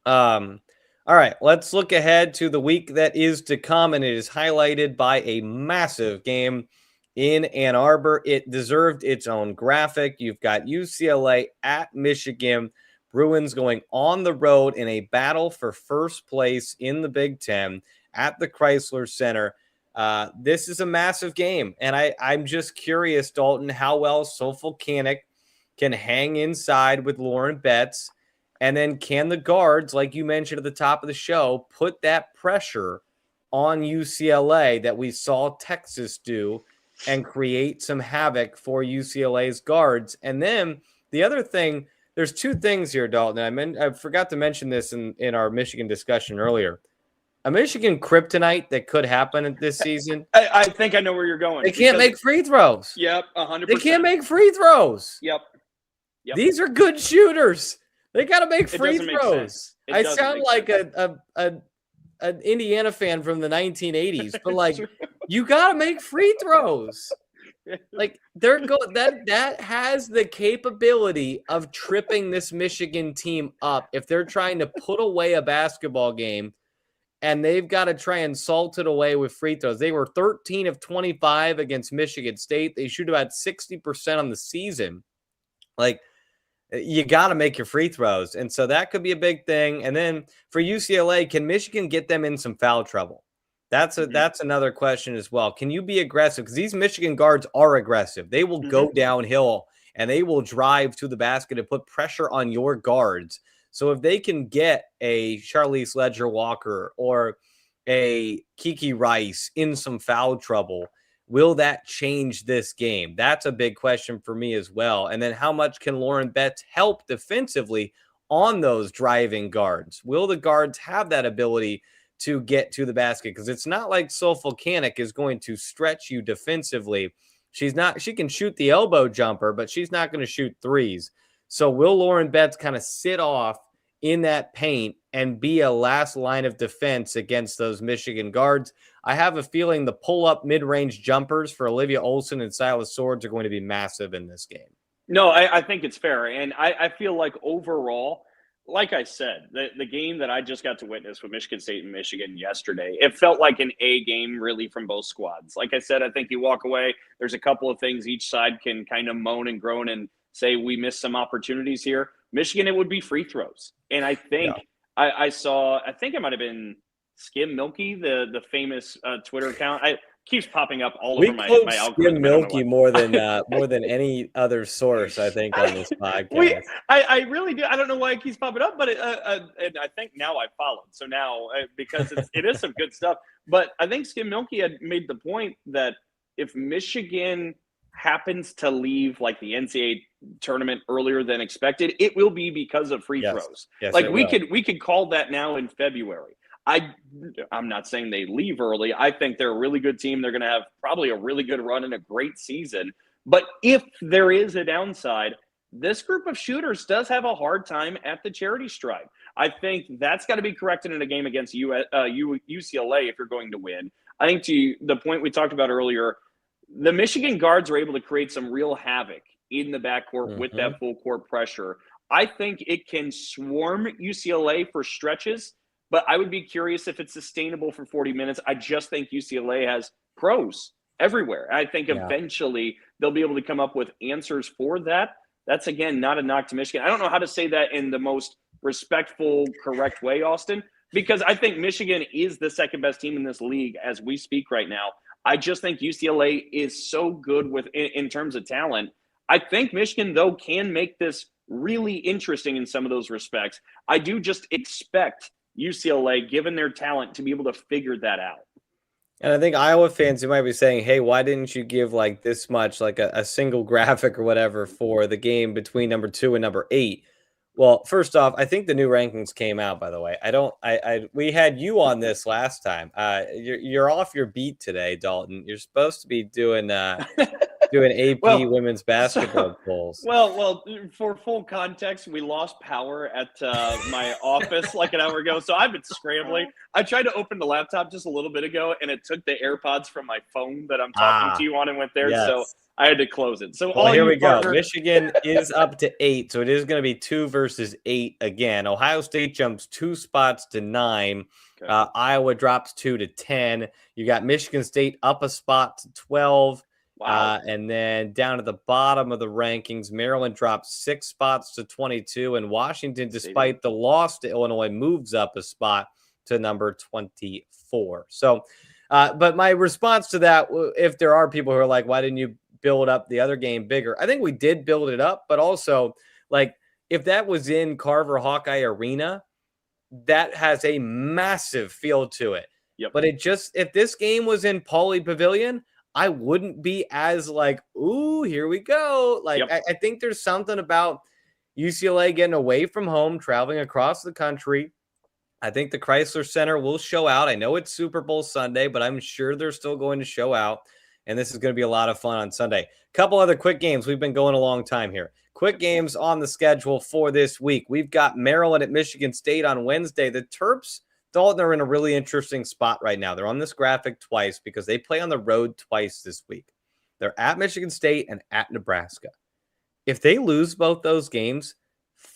All right, let's look ahead to the week that is to come, and it is highlighted by a massive game in Ann Arbor. It deserved its own graphic. You've got UCLA at Michigan. Bruins going on the road in a battle for first place in the Big Ten at the Chrysler Center. This is a massive game, and I'm just curious, Dalton, how well Sofocanic can hang inside with Lauren Betts, and then can the guards, like you mentioned at the top of the show, put that pressure on UCLA that we saw Texas do and create some havoc for UCLA's guards. And then the other thing, there's 2 things here, Dalton. I forgot to mention this in our Michigan discussion earlier. A Michigan kryptonite that could happen this season. I think I know where you're going. They can't make free throws. Yep, 100%. They can't make free throws. Yep. These are good shooters. They got to make free throws. I sound like an Indiana fan from the 1980s, but like, you got to make free throws. Like, that has the capability of tripping this Michigan team up if they're trying to put away a basketball game, and they've got to try and salt it away with free throws. They were 13 of 25 against Michigan State. They shoot about 60% on the season. Like, you got to make your free throws. And so that could be a big thing. And then for UCLA, can Michigan get them in some foul trouble? That's another question as well. Can you be aggressive? Because these Michigan guards are aggressive. They will go downhill and they will drive to the basket and put pressure on your guards. So if they can get a Charlize Ledger-Walker or a Kiki Rice in some foul trouble, will that change this game? That's a big question for me as well. And then how much can Lauren Betts help defensively on those driving guards? Will the guards have that ability to get to the basket? Because it's not like Sofocanic is going to stretch you defensively. She can shoot the elbow jumper, but she's not going to shoot threes. So will Lauren Betts kind of sit off in that paint and be a last line of defense against those Michigan guards? I have a feeling the pull-up mid-range jumpers for Olivia Olson and Silas Swords are going to be massive in this game. No, I think it's fair. And I feel like overall, like I said, the game that I just got to witness with Michigan State and Michigan yesterday, it felt like an A game really from both squads. Like I said, I think you walk away, there's a couple of things each side can kind of moan and groan and say we missed some opportunities here. Michigan, it would be free throws. And I think I think it might have been Skim Milky, the famous Twitter account. Keeps popping up all over my algorithm. Skim Milky more than any other source, I think, on this podcast. I really do. I don't know why it keeps popping up, but and I think now I followed. So now because it is some good stuff. But I think Skim Milky had made the point that if Michigan happens to leave like the NCAA tournament earlier than expected, it will be because of free Yes. throws. Yes, Like it we will. could call that now in February. I'm not saying they leave early. I think they're a really good team. They're going to have probably a really good run and a great season. But if there is a downside, this group of shooters does have a hard time at the charity stripe. I think that's got to be corrected in a game against UCLA if you're going to win. I think to the point we talked about earlier, the Michigan guards are able to create some real havoc in the backcourt with that full court pressure. I think it can swarm UCLA for stretches, but I would be curious if it's sustainable for 40 minutes. I just think UCLA has pros everywhere. I think eventually they'll be able to come up with answers for that. That's, again, not a knock to Michigan. I don't know how to say that in the most respectful, correct way, Austin, because I think Michigan is the second best team in this league as we speak right now. I just think UCLA is so good in terms of talent. I think Michigan, though, can make this really interesting in some of those respects. I do just expect UCLA, given their talent, to be able to figure that out. And I think Iowa fans who might be saying, hey, why didn't you give like this much, like a single graphic or whatever for the game between number 2 and number 8? Well, first off, I think the new rankings came out, by the way. We had you on this last time. You're off your beat today, Dalton. You're supposed to be doing AP women's basketball polls. Well, for full context, we lost power at my office like an hour ago, so I've been scrambling. I tried to open the laptop just a little bit ago, and it took the AirPods from my phone that I'm talking to you on and went there, so I had to close it. So here we go. Michigan is up to 8, so it is going to be 2 versus 8 again. Ohio State jumps 2 spots to 9. Okay. Iowa drops 2 to 10. You got Michigan State up a spot to 12. Wow. And then down at the bottom of the rankings, Maryland drops 6 spots to 22, and Washington, despite the loss to Illinois, moves up a spot to number 24. So, but my response to that, if there are people who are like, why didn't you build up the other game bigger? I think we did build it up, but also, like, if that was in Carver Hawkeye Arena, that has a massive feel to it. Yep. But if this game was in Pauley Pavilion, I wouldn't be as like, ooh, here we go. Like, I think there's something about UCLA getting away from home, traveling across the country. I think the Chrysler Center will show out. I know it's Super Bowl Sunday, but I'm sure they're still going to show out. And this is going to be a lot of fun on Sunday. A couple other quick games. We've been going a long time here. Quick games on the schedule for this week. We've got Maryland at Michigan State on Wednesday. The Terps, Dalton, are in a really interesting spot right now. They're on this graphic twice because they play on the road twice this week. They're at Michigan State and at Nebraska. If they lose both those games,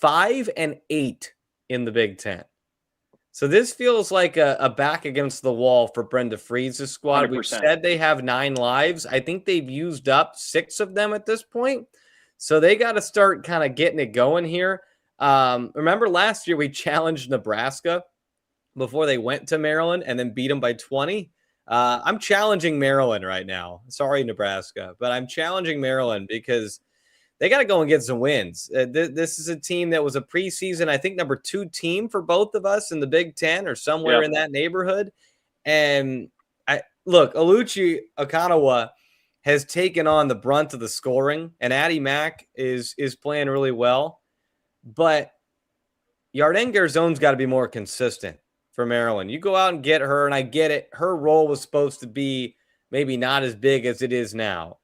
5-8 in the Big Ten. So this feels like a back against the wall for Brenda Freeze's squad. 100%. We've said they have 9 lives. I think they've used up 6 of them at this point. So they got to start kind of getting it going here. Remember last year we challenged Nebraska before they went to Maryland and then beat them by 20. I'm challenging Maryland right now. Sorry, Nebraska, but I'm challenging Maryland because they got to go and get some wins. This is a team that was a preseason, I think, number 2 team for both of us in the Big Ten or somewhere in that neighborhood. And Aluchi Okanawa has taken on the brunt of the scoring, and Addie Mack is playing really well. But Yarden Garzon's got to be more consistent for Maryland. You go out and get her, and I get it. Her role was supposed to be maybe not as big as it is now.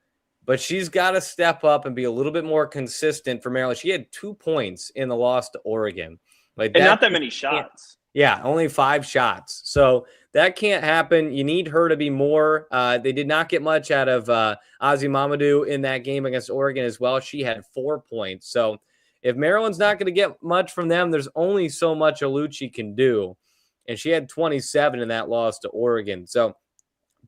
But she's got to step up and be a little bit more consistent for Maryland. She had 2 points in the loss to Oregon. And not that many shots. Yeah, only 5 shots. So that can't happen. You need her to be more. They did not get much out of Ozzy Mamadou in that game against Oregon as well. She had 4 points. So if Maryland's not going to get much from them, there's only so much Aluchi can do. And she had 27 in that loss to Oregon. So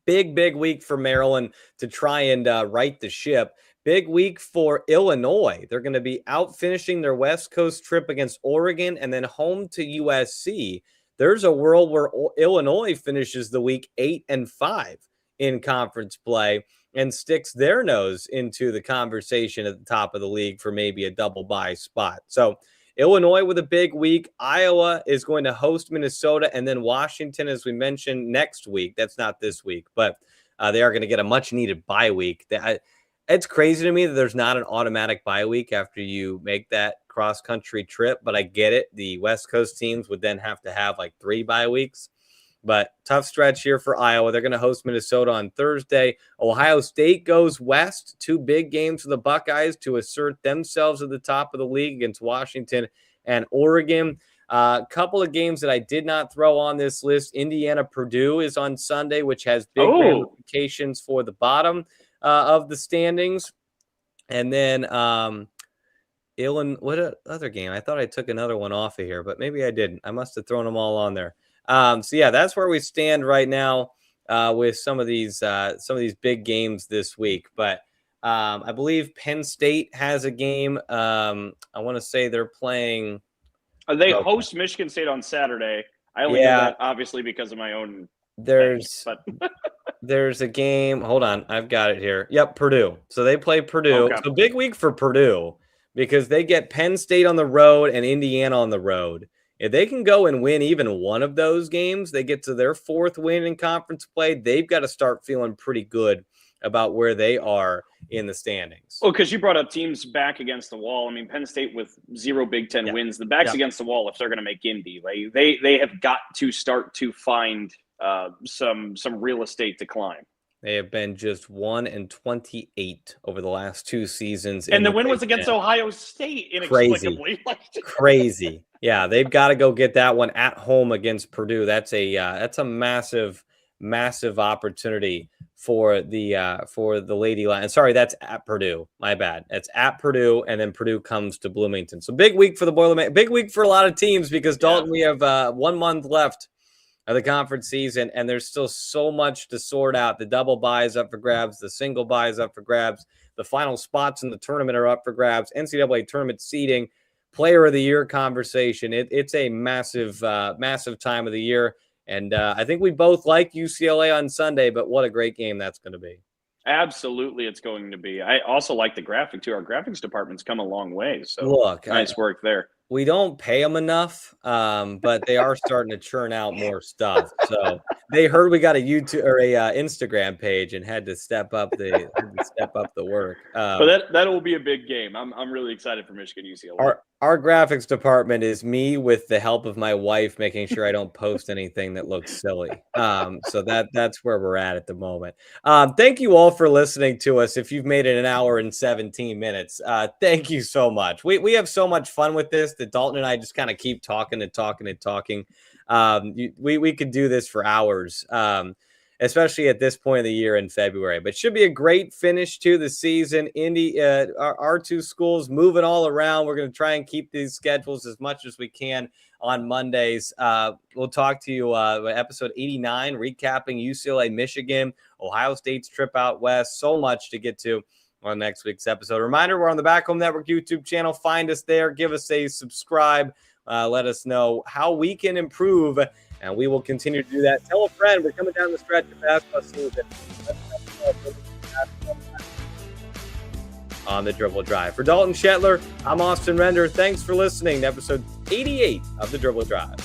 big week for Maryland to try and right the ship. Big week for Illinois. They're going to be out finishing their West Coast trip against Oregon and then home to USC. There's a world where Illinois finishes the week 8-5 in conference play and sticks their nose into the conversation at the top of the league for maybe a double bye spot. So Illinois with a big week. Iowa is going to host Minnesota and then Washington, as we mentioned, next week. That's not this week, but they are going to get a much-needed bye week. It's crazy to me that there's not an automatic bye week after you make that cross-country trip, but I get it. The West Coast teams would then have to have like 3 bye weeks. But tough stretch here for Iowa. They're going to host Minnesota on Thursday. Ohio State goes west. 2 big games for the Buckeyes to assert themselves at the top of the league against Washington and Oregon. A couple of games that I did not throw on this list. Indiana-Purdue is on Sunday, which has big ramifications for the bottom of the standings. And then what other game? I thought I took another one off of here, but maybe I didn't. I must have thrown them all on there. So yeah, that's where we stand right now with some of these big games this week. But I believe Penn State has a game. I want to say they're playing. They host Michigan State on Saturday. I only know that obviously because of my own. There's a game. Hold on, I've got it here. Yep, Purdue. So they play Purdue. Okay. So big week for Purdue because they get Penn State on the road and Indiana on the road. If they can go and win even one of those games, they get to their 4th win in conference play. They've got to start feeling pretty good about where they are in the standings. Well, because you brought up teams back against the wall. I mean, Penn State with 0 Big Ten wins, the back's against the wall if they're going to make Indy. Like they have got to start to find some real estate to climb. They have been just 1-28 over the last 2 seasons. And the win was against Ohio State, inexplicably. Crazy. Yeah, they've got to go get that one at home against Purdue. That's a massive opportunity for the Lady Lions. Sorry, that's at Purdue. My bad. That's at Purdue, and then Purdue comes to Bloomington. So big week for the Boilermakers. Big week for a lot of teams because Dalton, we have 1 month left of the conference season, and there's still so much to sort out. The double bye is up for grabs. The single bye is up for grabs. The final spots in the tournament are up for grabs. NCAA tournament seeding, player of the year conversation. It's a massive time of the year. And I think we both like UCLA on Sunday, but what a great game that's going to be. Absolutely, it's going to be. I also like the graphic, too. Our graphics department's come a long way. So look, nice work there. We don't pay them enough, but they are starting to churn out more stuff. So they heard we got a YouTube or a Instagram page and had to step up the work. But that will be a big game. I'm really excited for Michigan UCLA. Our graphics department is me with the help of my wife, making sure I don't post anything that looks silly. So that's where we're at the moment. Thank you all for listening to us. If you've made it 1 hour and 17 minutes, thank you so much. We have so much fun with this that Dalton and I just kind of keep talking and talking and talking. We could do this for hours, especially at this point of the year in February. But should be a great finish to the season. Indy, our 2 schools moving all around. We're going to try and keep these schedules as much as we can on Mondays. We'll talk to you episode 89, recapping UCLA, Michigan, Ohio State's trip out west. So much to get to on next week's episode. Reminder, we're on the Back Home Network YouTube channel. Find us there. Give us a subscribe. Let us know how we can improve, and we will continue to do that. Tell a friend. We're coming down the stretch of basketball season. On the Dribble Drive. For Dalton Shetler, I'm Austin Render. Thanks for listening to episode 88 of the Dribble Drive.